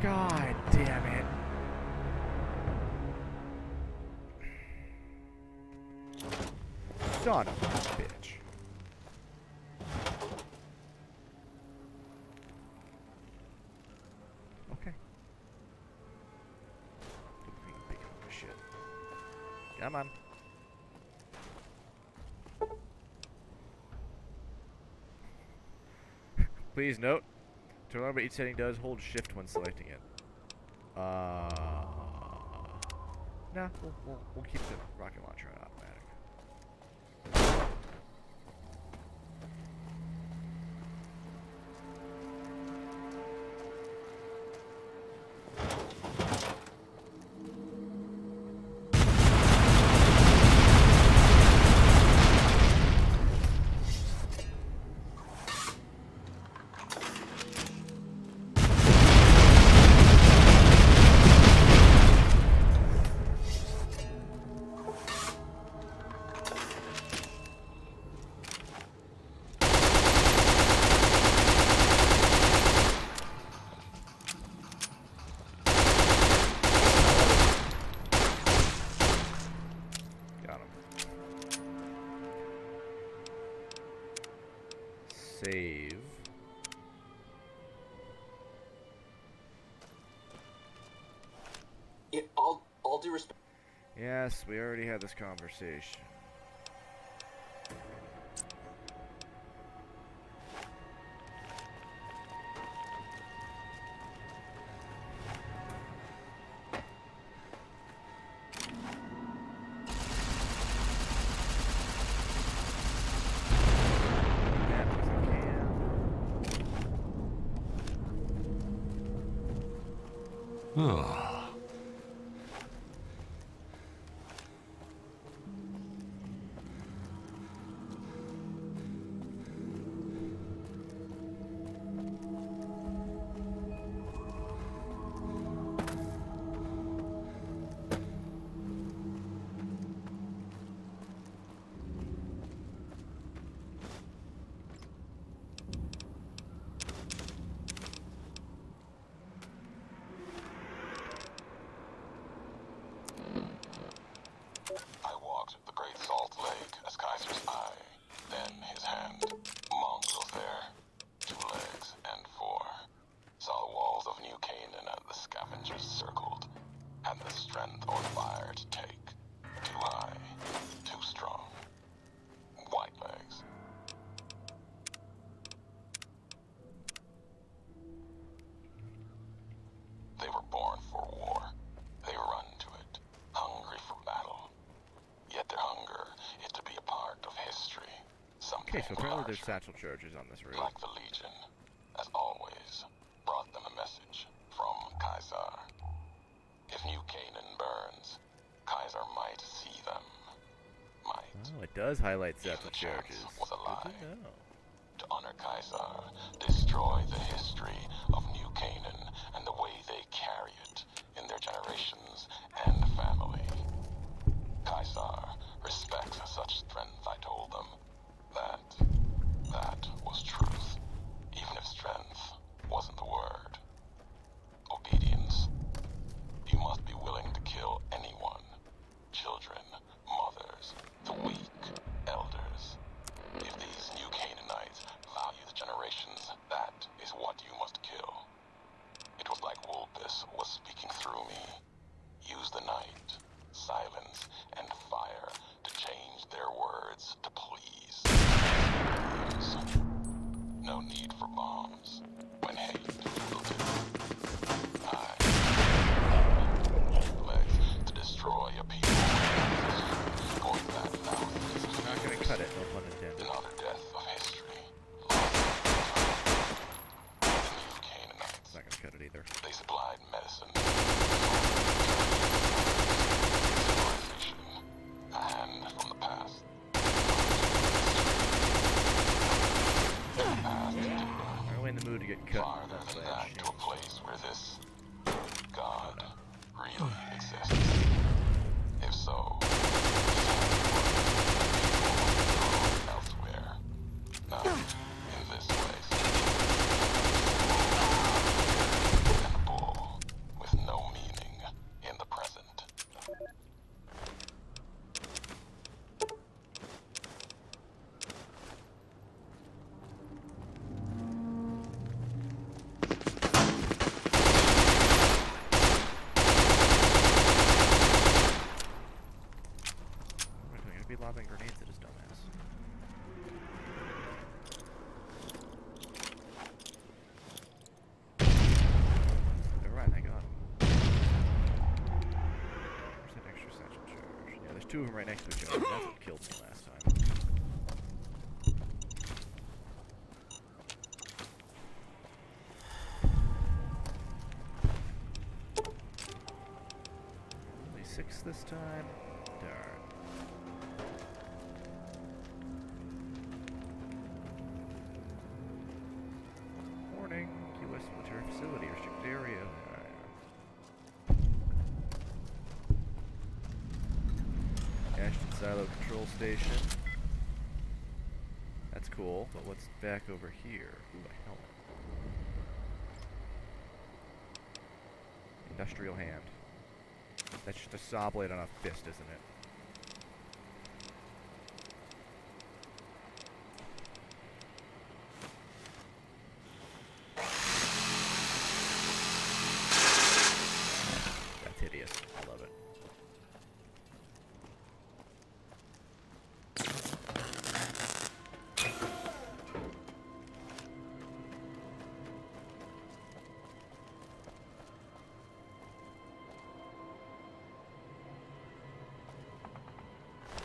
S1: God damn it. Son of a bitch. Okay. Big hunk of shit. Come on. Please note, to learn what each setting does, hold shift when selecting it. Nah, we'll keep the rocket launcher on automatic. Save.
S3: Yeah, all due respect.
S1: Yes, we already had this conversation. Okay, so apparently there's satchel charges on this route.
S2: Like the Legion, as always, brought them a message from Kaiser. If New Canaan burns, Kaiser might see them. Might.
S1: Oh, it does highlight satchel charges.
S2: Was a lie.
S1: Good to know.
S2: To honor Kaiser, destroy the history of New Canaan and the way they carry it in their generations and family. Kaiser respects such strength, I told them. That was truth, even if strength wasn't the word. Obedience. You must be willing to kill anyone. Children, mothers, the weak, elders. If these New Canaanites value the generations
S1: cut it, no pun intended.
S2: Another death of history. Lost the new Canaanites.
S1: It's not gonna cut it either.
S2: They supplied medicine. Civilization. A hand from the past.
S1: Are we in the mood to get cut?
S2: Farther
S1: That's
S2: than
S1: by a
S2: that, to a
S1: shame.
S2: place where this God really exists. If so, elsewhere, not in this place. And a bull with no meaning in the present.
S1: I'm gonna be lobbing grenades at his dumbass. Never mind, I got him. Where's that extra satchel charge? Yeah, there's two of them right next to each other. That's what killed me last time. Only 6 this time? Darn. Warning, U.S. military facility, restricted area. Ashton Silo Control Station. That's cool, but what's back over here? Ooh, a helmet. Industrial hand. That's just a saw blade on a fist, isn't it? That's hideous. I love it.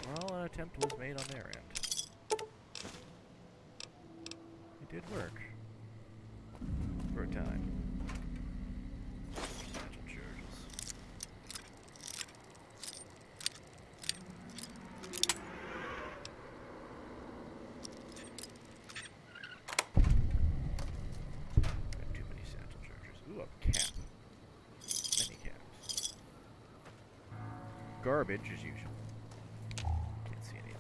S1: Well, an attempt was made on their end. It did work. For a time. Satchel charges. Got too many satchel charges. Ooh, a cap. Many caps. Garbage as usual. Can't see anything.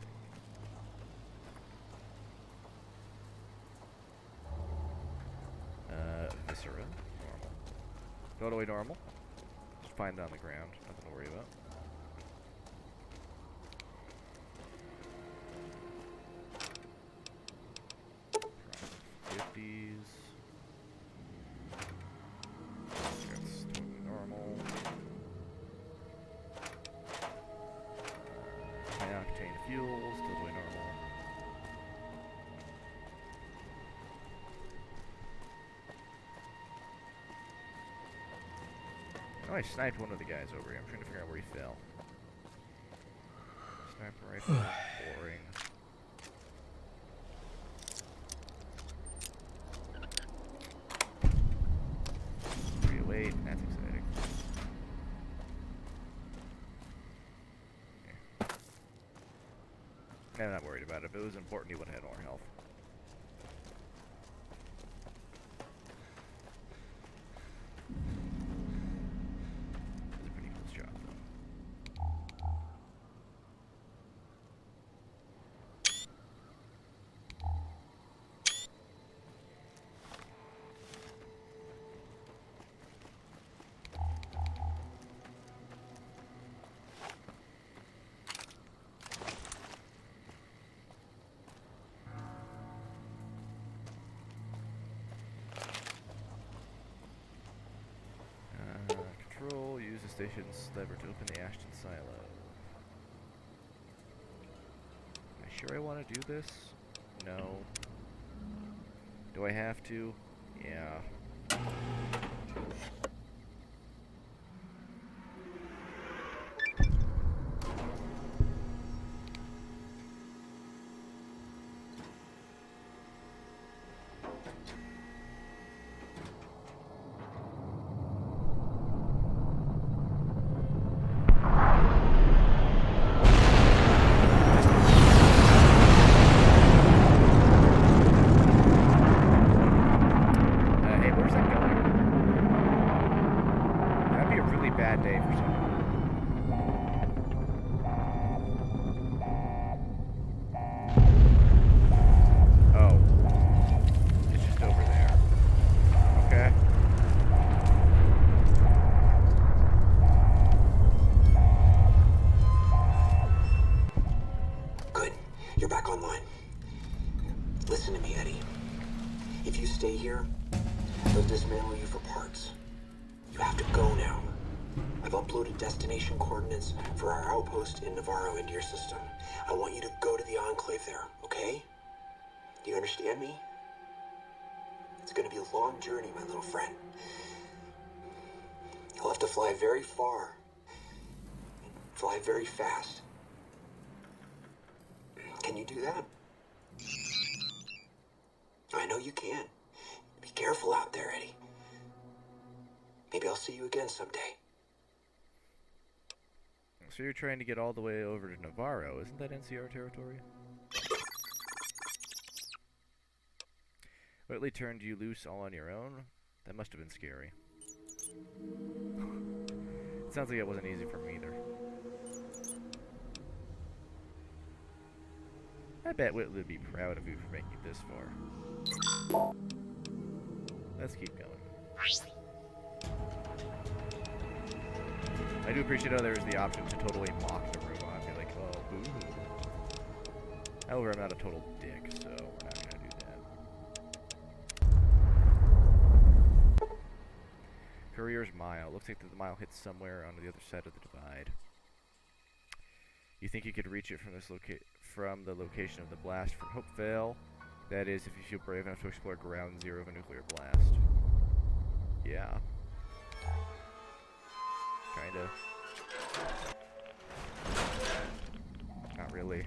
S1: Viscera. Normal. Totally normal. Just find it on the ground. Nothing to worry about. Try 50s. That's totally normal. High octane fuels, totally normal. Oh, I sniped one of the guys over here. I'm trying to figure out where he fell. Sniper rifle, boring. Wait, that's exciting. I'm not worried about it. If it was important, he would have had more health. It's a pretty cool shot, though. Control, use the station's lever to open the Ashton silo. Am I sure I want to do this? No. Do I have to? Yeah.
S3: You're back online. Listen to me, Eddie. If you stay here, they'll dismantle you for parts. You have to go now. I've uploaded destination coordinates for our outpost in Navarro into your system. I want you to go to the Enclave there, okay? Do you understand me? It's gonna be a long journey, my little friend. You'll have to fly very far. Fly very fast. Can you do that? I know you can. Be careful out there, Eddie. Maybe I'll see you again someday.
S1: So you're trying to get all the way over to Navarro. Isn't that NCR territory? Whitley turned you loose all on your own? That must have been scary. It sounds like it wasn't easy for me either. I bet Whitley would be proud of you for making it this far. Let's keep going. I do appreciate how there's the option to totally mock the robot. Be like, oh, boo. However, I'm not a total dick, so we're not gonna do that. Courier's Mile. Looks like the mile hits somewhere on the other side of the divide. You think you could reach it from from the location of the blast from Hopeville? That is, if you feel brave enough to explore ground zero of a nuclear blast. Yeah. Kinda. Not really.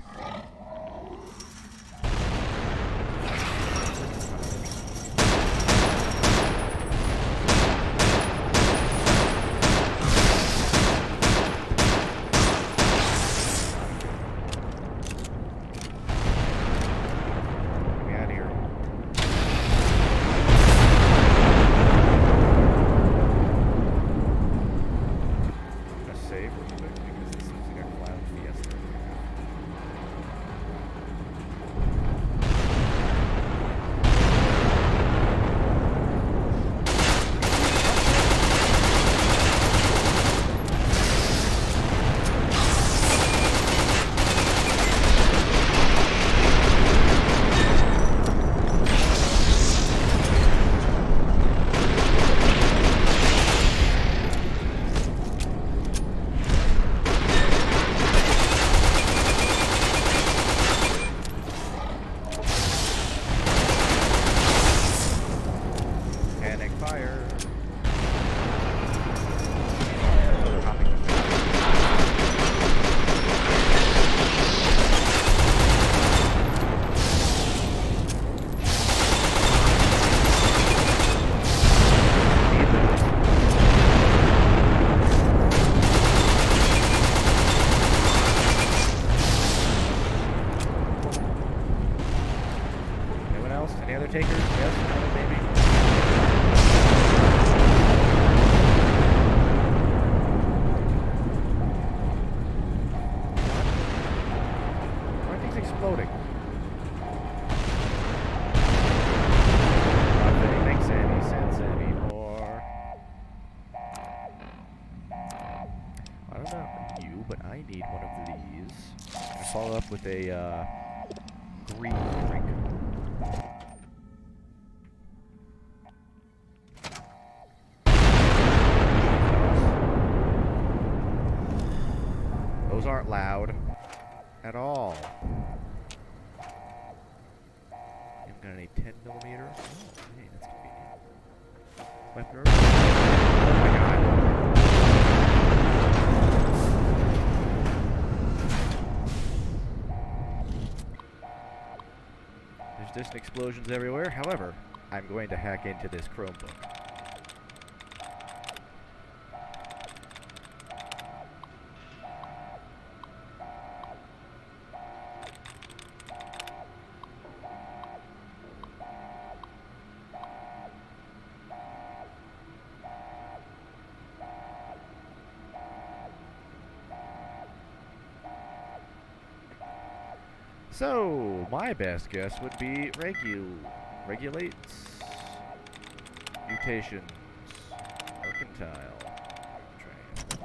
S1: With a green drink. Those aren't loud at all. I'm gonna need 10mm. Oh, hey, that's convenient. Weapon. Oh my god. Distant explosions everywhere. However, I'm going to hack into this Chromebook. So, my best guess would be regulates, mutations, mercantile, train.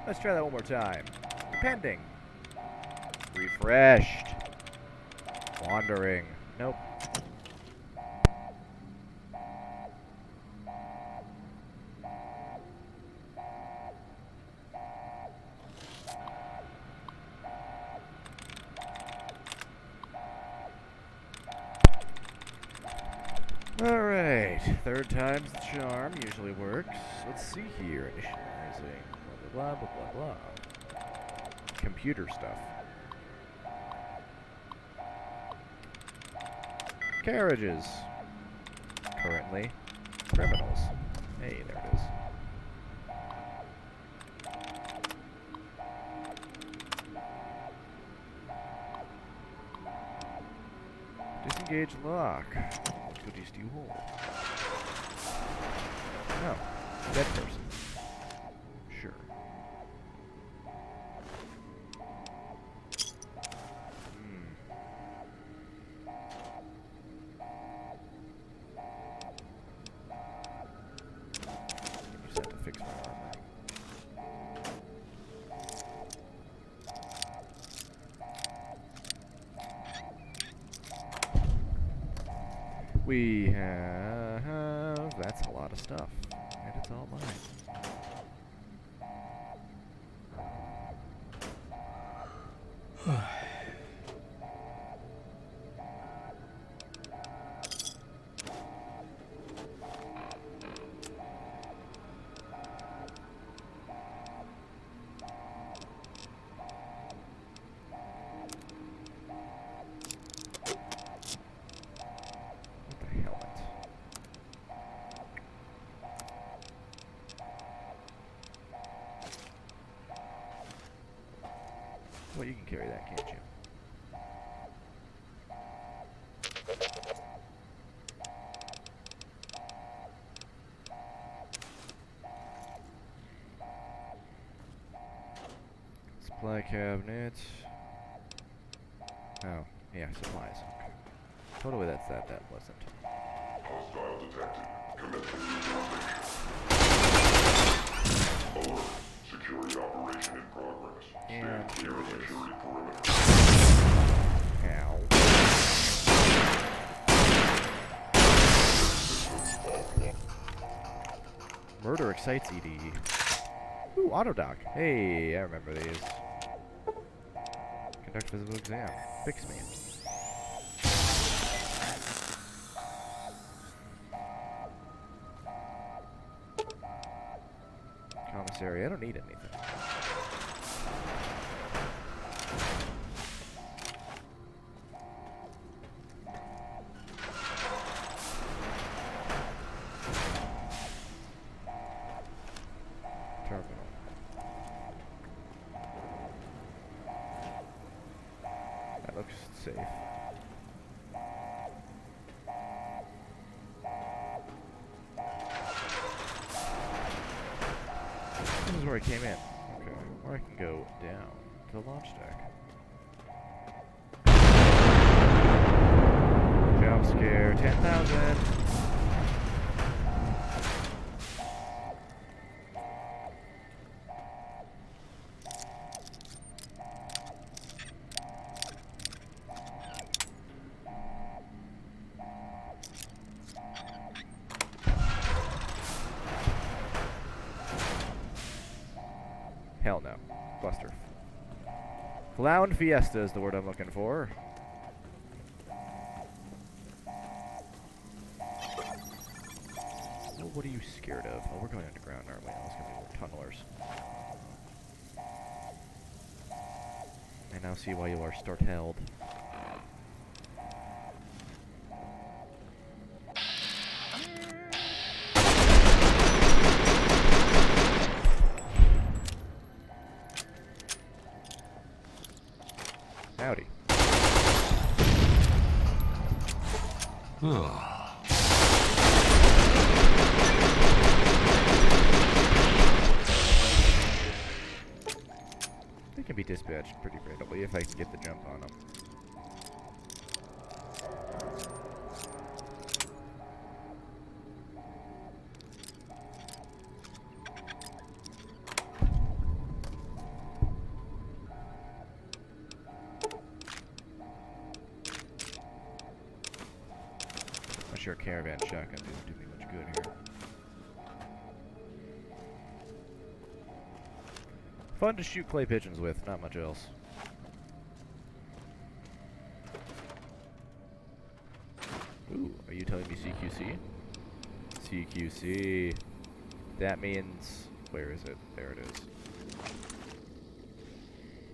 S1: Let's try that one more time. Depending. Refreshed. Wandering. Nope. Alright, third time's the charm, usually works. Let's see here. Initializing, blah, blah, blah, blah, blah. Computer stuff. Carriages. Currently, criminals. Hey, there it is. Disengage lock. What goodies do you hold? No. Dead person. Sure. Use that to fix my armor. We have... That's a lot of stuff. And it's all mine. Well, you can carry that, can't you? Supply cabinet. Oh, yeah, supplies. Okay. Totally that's that. That wasn't.
S4: Hostile detected. Commencing neutralization. Alert. Security operation in progress.
S1: And
S4: Stand clear of security perimeter.
S1: Ow. Murder excites ED. Ooh, autodoc. Hey, I remember these. Conduct physical exam. Fix me. Commissary. I don't need anything. Terminal. That looks safe. This is where I came in. Okay. Or I can go down to the launch deck. Jump scare 10,000. Hell no. Buster. Clown Fiesta is the word I'm looking for. Well, what are you scared of? Oh, we're going underground, aren't we? There's going to be more tunnelers. I now see why you are start-held. Howdy. They can be dispatched pretty randomly if I can get the jump on them. sure caravan shotgun doesn't do me much good here. Fun to shoot clay pigeons with, not much else. Ooh, are you telling me CQC? CQC. That means... Where is it? There it is.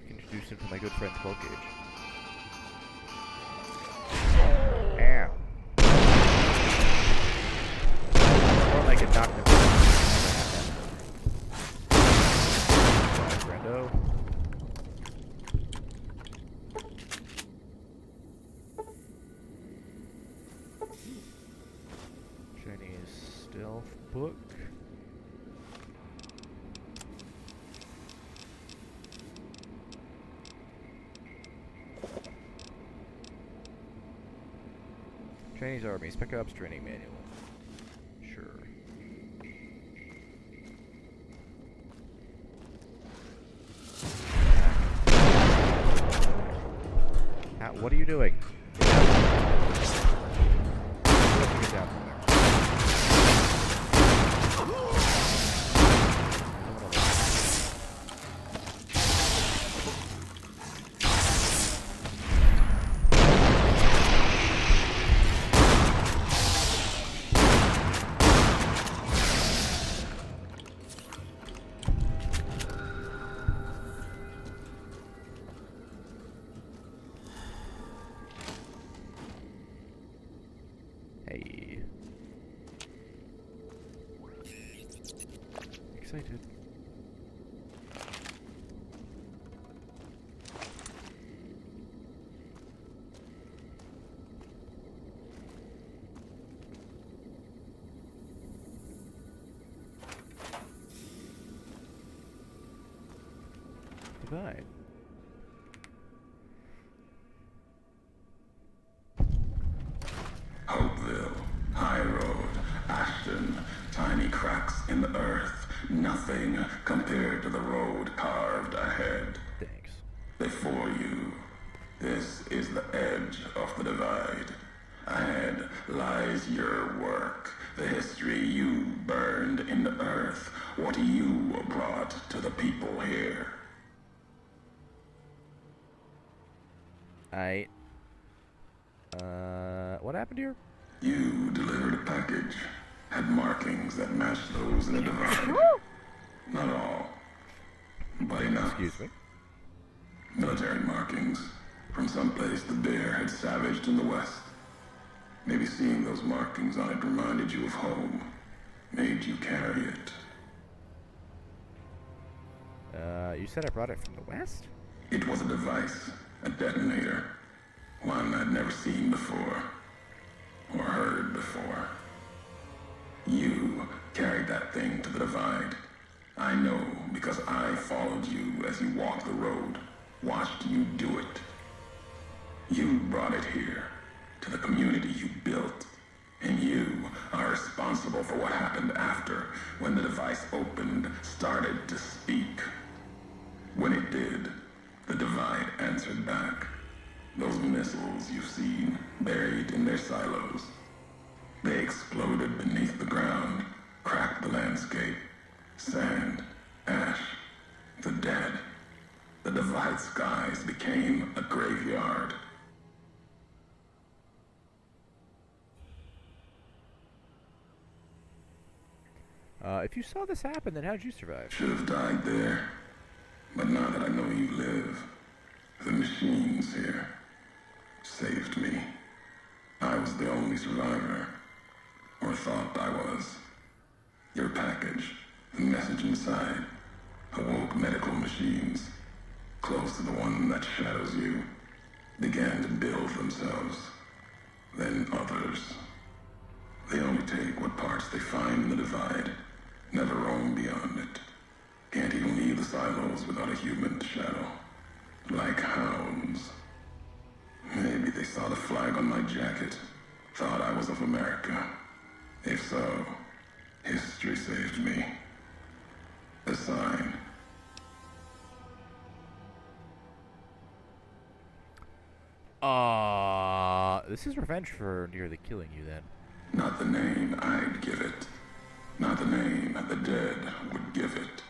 S1: I can introduce him to my good friend 12 Gauge. Ow. Or I could knock him out. Friendo. Chinese stealth book. Chinese Army Spec Ops Training Manual. Sure. What are you doing? Get down. Get down from there. Hey. Excited. Divide.
S4: Hopeville, Highroad, Ashton, tiny cracks in the earth, nothing compared to the road carved ahead.
S1: Thanks.
S4: Before you, this is the edge of the divide. Ahead lies your work, the history you burned in the earth, what you brought to the people here.
S1: What happened here?
S4: You delivered a package, had markings that matched those in the divide. Not all, but enough.
S1: Excuse me.
S4: Military markings from someplace the bear had savaged in the west. Maybe seeing those markings on it reminded you of home, made you carry it.
S1: You said I brought it from the west?
S4: It was a device, a detonator, one I'd never seen before, or heard before. You carried that thing to the divide. I know because I followed you as you walked the road, watched you do it. You brought it here, to the community you built, and you are responsible for what happened after, when the device opened, started to speak. When it did, the divide answered back. Those missiles you've seen, buried in their silos. They exploded beneath the ground, cracked the landscape. Sand, ash, the dead. The divide skies became a graveyard.
S1: If you saw this happen, then how'd you survive?
S4: Should have died there. But now that I know you live, the machines here saved me. I was the only survivor, or thought I was. Your package, the message inside, awoke medical machines, close to the one that shadows you, began to build themselves. Then others. They only take what parts they find in the divide, never roam beyond it. Can't even leave the silos without a human shadow. Like hounds. Maybe they saw the flag on my jacket, thought I was of America. If so, history saved me. A sign.
S1: This is revenge for nearly killing you then.
S4: Not the name I'd give it. Not the name the dead would give it.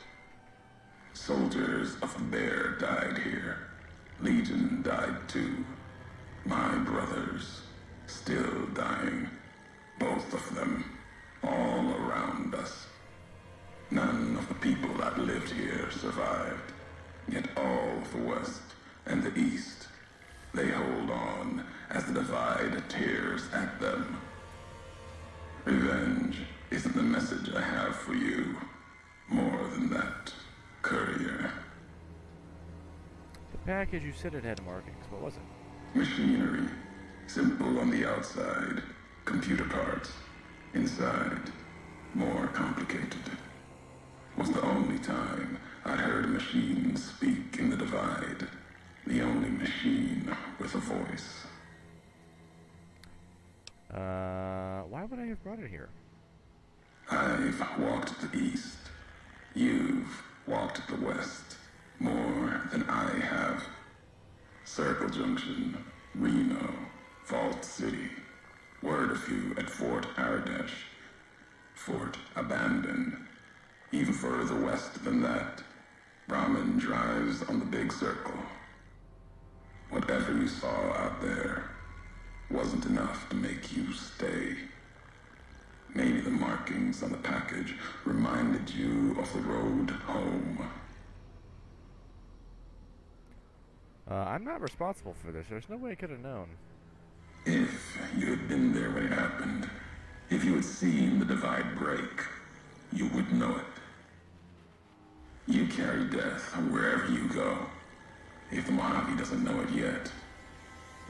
S4: Soldiers of the Bear died here. Legion died too. My brothers, still dying. Both of them, all around us. None of the people that lived here survived. Yet all of the West and the East, they hold on as the divide tears at them. Revenge isn't the message I have for you. More than that, courier.
S1: The package you said it had markings. What was it?
S4: Machinery. Simple on the outside. Computer parts. Inside, more complicated. Was the only time I'd heard a machine speak in the divide. The only machine with a voice.
S1: Why would I have brought it here?
S4: I've walked the east. You've walked the west. More than I have. Circle Junction, Reno, Vault City. Word of you at Fort Ardash. Fort abandoned. Even further west than that, Brahmin drives on the big circle. Whatever you saw out there wasn't enough to make you stay. Maybe the markings on the package reminded you of the road home.
S1: I'm not responsible for this. There's no way I could have known.
S4: If you had been there when it happened, if you had seen the divide break, you would know it. You carry death wherever you go. If the Mojave doesn't know it yet,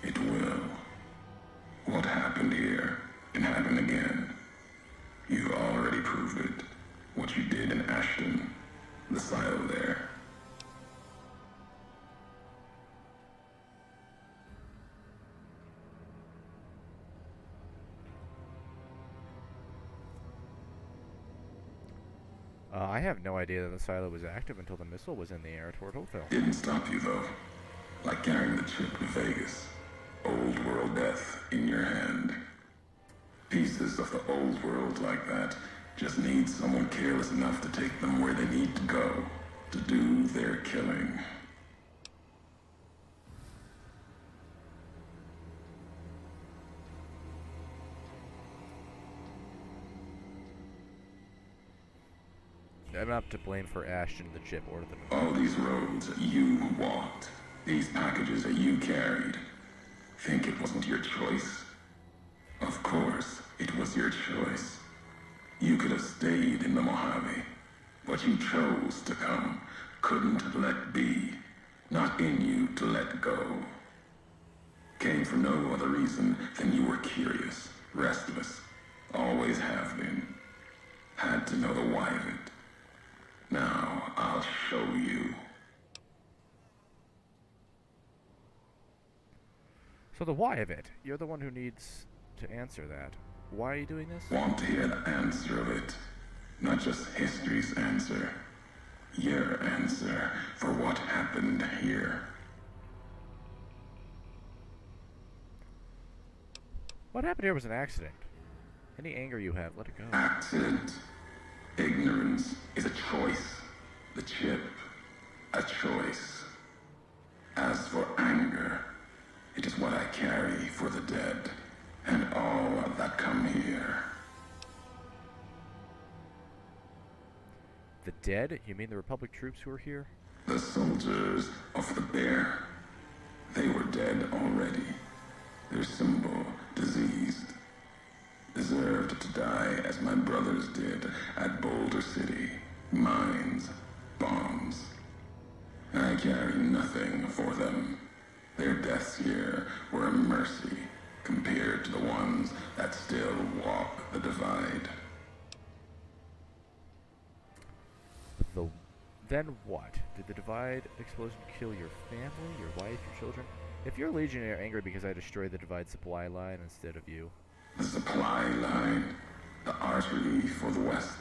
S4: it will. What happened here can happen again. You already proved it. What you did in Ashton, the silo there.
S1: I have no idea that the silo was active until the missile was in the air toward Hopeville.
S4: Didn't stop you though. Like carrying the chip to Vegas. Old world death in your hand. Pieces of the old world like that just need someone careless enough to take them where they need to go. To do their killing.
S1: I'm not to blame for Ashton, the chip, or the...
S4: All these roads that you walked, these packages that you carried, think it wasn't your choice? Of course, it was your choice. You could have stayed in the Mojave, but you chose to come, couldn't let be, not in you to let go. Came for no other reason than you were curious, restless, always have been. Had to know the why of it. Now, I'll show you.
S1: So the why of it. You're the one who needs to answer that. Why are you doing this?
S4: Want to hear the answer of it. Not just history's answer. Your answer for what happened here.
S1: What happened here was an accident. Any anger you have, let it go.
S4: Accident. Ignorance is a choice. The chip, a choice. As for anger, it is what I carry for the dead, and all that come here.
S1: The dead? You mean the Republic troops who are here?
S4: The soldiers of the Bear. They were dead already. Their symbol diseased. Deserved to die as my brothers did at Boulder City. Mines, bombs. I carry nothing for them. Their deaths here were a mercy compared to the ones that still walk the divide.
S1: Then what? Did the divide explosion kill your family, your wife, your children? If you're a Legionnaire angry because I destroyed the divide supply line instead of you.
S4: The supply line, the artery for the West.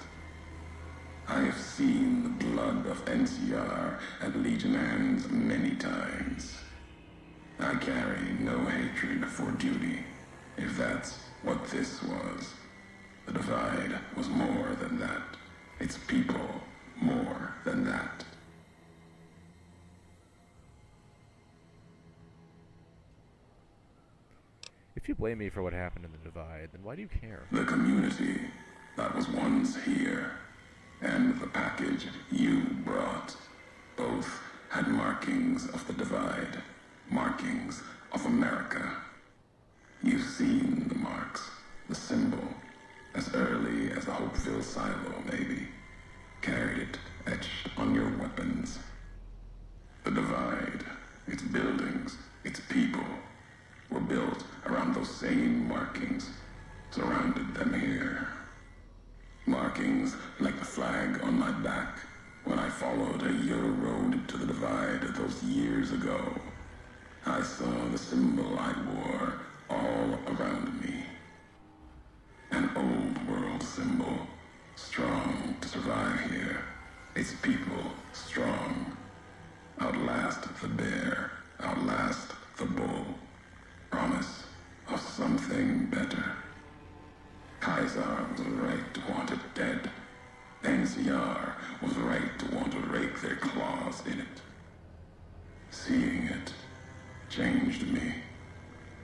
S4: I have seen the blood of NCR at Legion hands many times. I carry no hatred for duty, if that's what this was.
S1: blame me for what happened in the Divide, then why do you care?
S4: The community that was once here, and the package you brought, both had markings of the Divide, markings of America. You've seen the marks, the symbol, as early as the Hopeville silo, maybe. Carried it etched on your weapons. The Divide, its buildings, its people, were built around those same markings, surrounded them here. Markings like the flag on my back when I followed a Highroad to the Divide those years ago. I saw the symbol I wore all around me. An old world symbol, strong to survive here. Its people strong. Outlast the bear, outlast the bull. Promise of something better. Kaiser was right to want it dead. NCR was right to want to rake their claws in it. Seeing it changed me.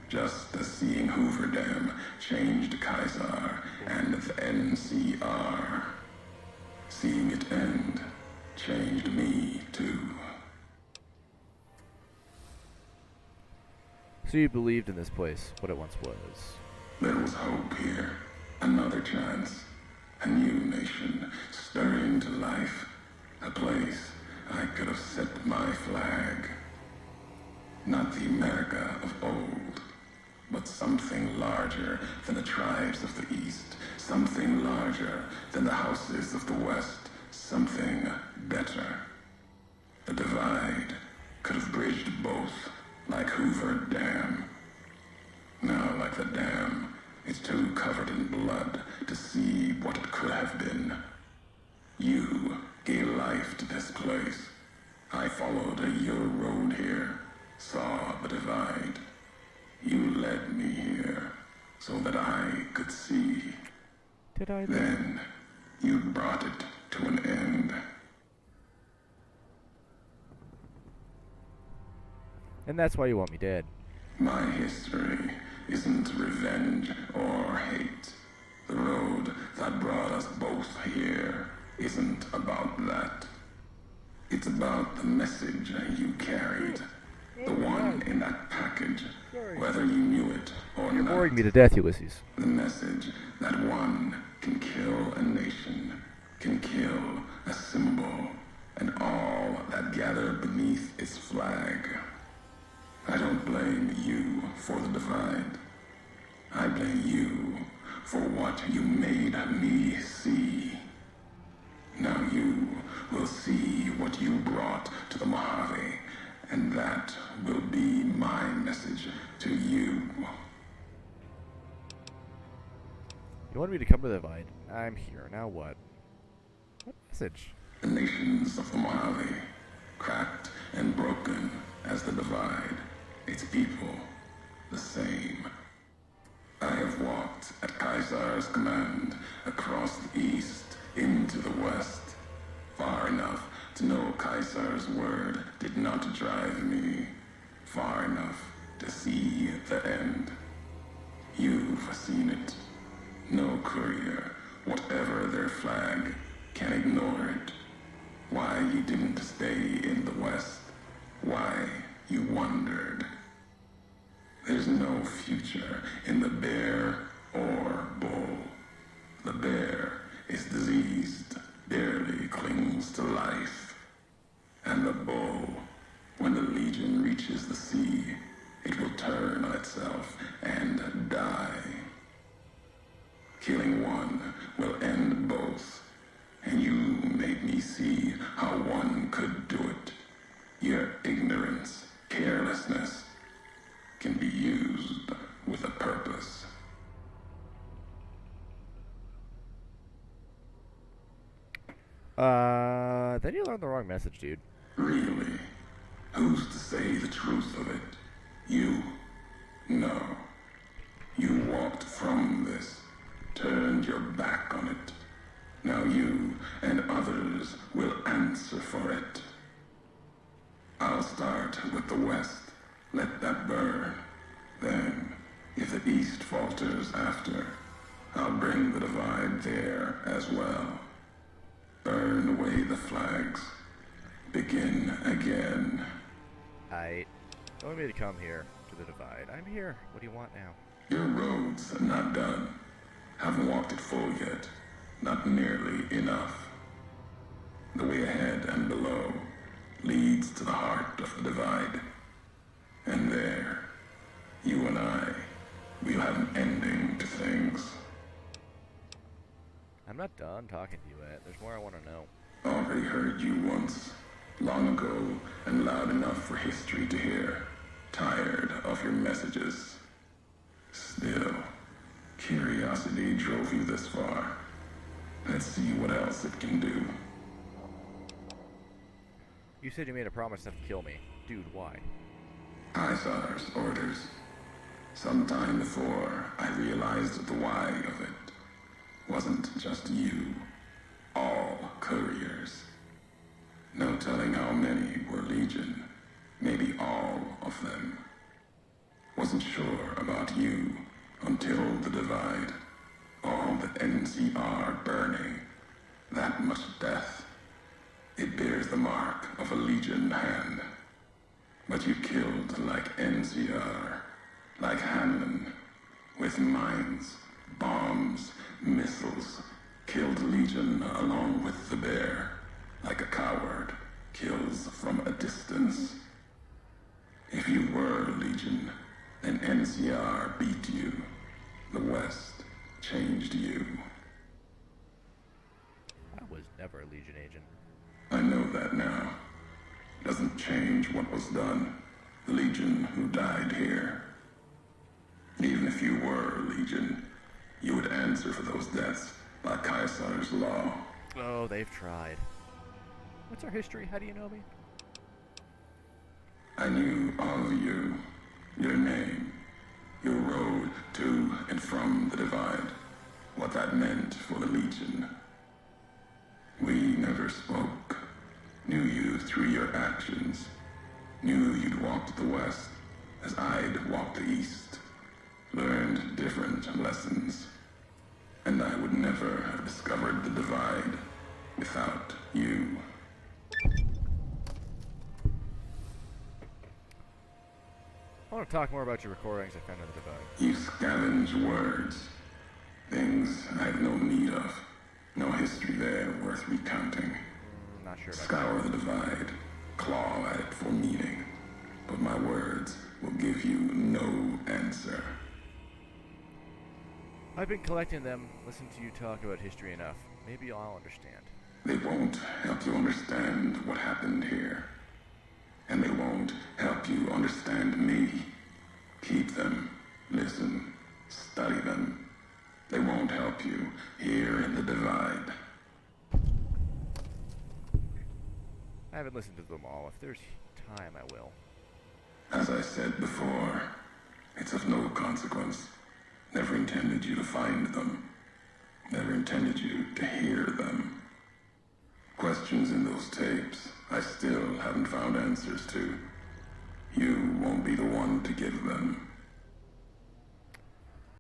S4: Just as seeing Hoover Dam changed Kaiser and the NCR. Seeing it end changed me too.
S1: So you believed in this place, what it once was.
S4: There was hope here. Another chance. A new nation stirring to life. A place I could have set my flag. Not the America of old, but something larger than the tribes of the East. Something larger than the houses of the West. Something better. The Divide could have bridged both, like Hoover Dam. Now, like the dam, it's too covered in blood to see what it could have been. You gave life to this place. I followed your road here, saw the Divide. You led me here so that I could see.
S1: Did I?
S4: Then you brought it to an end.
S1: And that's why you want me dead.
S4: My history isn't revenge or hate. The road that brought us both here isn't about that. It's about the message you carried. The one in that package, whether you knew it or
S1: You're
S4: not.
S1: boring me to death, Ulysses.
S4: The message that one can kill a nation, can kill a symbol, and all that gather beneath its flag. I don't blame you for the Divide. I blame you for what you made me see. Now you will see what you brought to the Mojave, and that will be my message to you.
S1: You wanted me to come to the Divide. I'm here. Now what? What message?
S4: The nations of the Mojave, cracked and broken as the Divide, its people, the same. I have walked at Kaiser's command across the east into the west, far enough to know Kaiser's word did not drive me, far enough to see the end. You've seen it. No courier, whatever their flag, can ignore it. Why you didn't stay in the west, why you wondered. There's no future in the bear or bull. The bear is diseased, barely clings to life. And the bull, when the legion reaches the sea, it will turn on itself and die. Killing one will end both, and you made me see how one could do it. Your ignorance, carelessness, can be used with a purpose.
S1: Then you learned the wrong message, dude.
S4: Really? Who's to say the truth of it? You? No. You walked from this, turned your back on it. Now you and others will answer for it. I'll start with the West. Let that burn. Then, if the East bring the divide there as well. Burn away the flags. Begin again.
S1: You want me to come here to the divide? I'm here. What do you want now?
S4: Your roads are not done. Haven't walked it full yet. Not nearly enough. The way ahead and below leads to the heart of the divide. And there, you and I, we'll have an ending to things.
S1: I'm not done talking to you yet. There's more I want to know.
S4: Already heard you once, long ago, and loud enough for history to hear. Tired of your messages. Still, curiosity drove you this far. Let's see what else it can do.
S1: You said you made a promise not to kill me. Dude, why?
S4: Caesar's orders. Sometime before I realized the why of it. Wasn't just you. All couriers. No telling how many were Legion. Maybe all of them. Wasn't sure about you until the divide. All the NCR burning. That much death. It bears the mark of a Legion hand. But you killed like NCR. Like Hanlon. With mines, bombs, missiles. Killed Legion along with the bear. Like a coward. Kills from a distance. If you were Legion, then NCR beat you. The West changed you.
S1: I was never a Legion agent.
S4: I know that now. Doesn't change what was done. The Legion who died here. Even if you were Legion, you would answer for those deaths by Caesar's law.
S1: Oh, they've tried. What's our history? How do you know me?
S4: I knew all of you, your name, your road to and from the divide, what that meant for the Legion. We never spoke, knew you through your actions, knew you'd walked the West as I'd walked the East, learned different lessons, and I would never have discovered the divide without you.
S1: I want to talk more about your recordings I found on the divide.
S4: You scavenge words, things I have no need of, no history there worth recounting.
S1: Not sure about
S4: Scour the divide, claw at it for meaning, but my words will give you no answer.
S1: I've been collecting them, listened to you talk about history enough. Maybe I'll understand.
S4: They won't help you understand what happened here. And they won't help you understand me. Keep them, listen, study them. They won't help you here in the divide.
S1: I haven't listened to them all. If there's time, I will.
S4: As I said before, it's of no consequence. Never intended you to find them. Never intended you to hear them. Questions in those tapes I still haven't found answers to. You won't be the one to give them.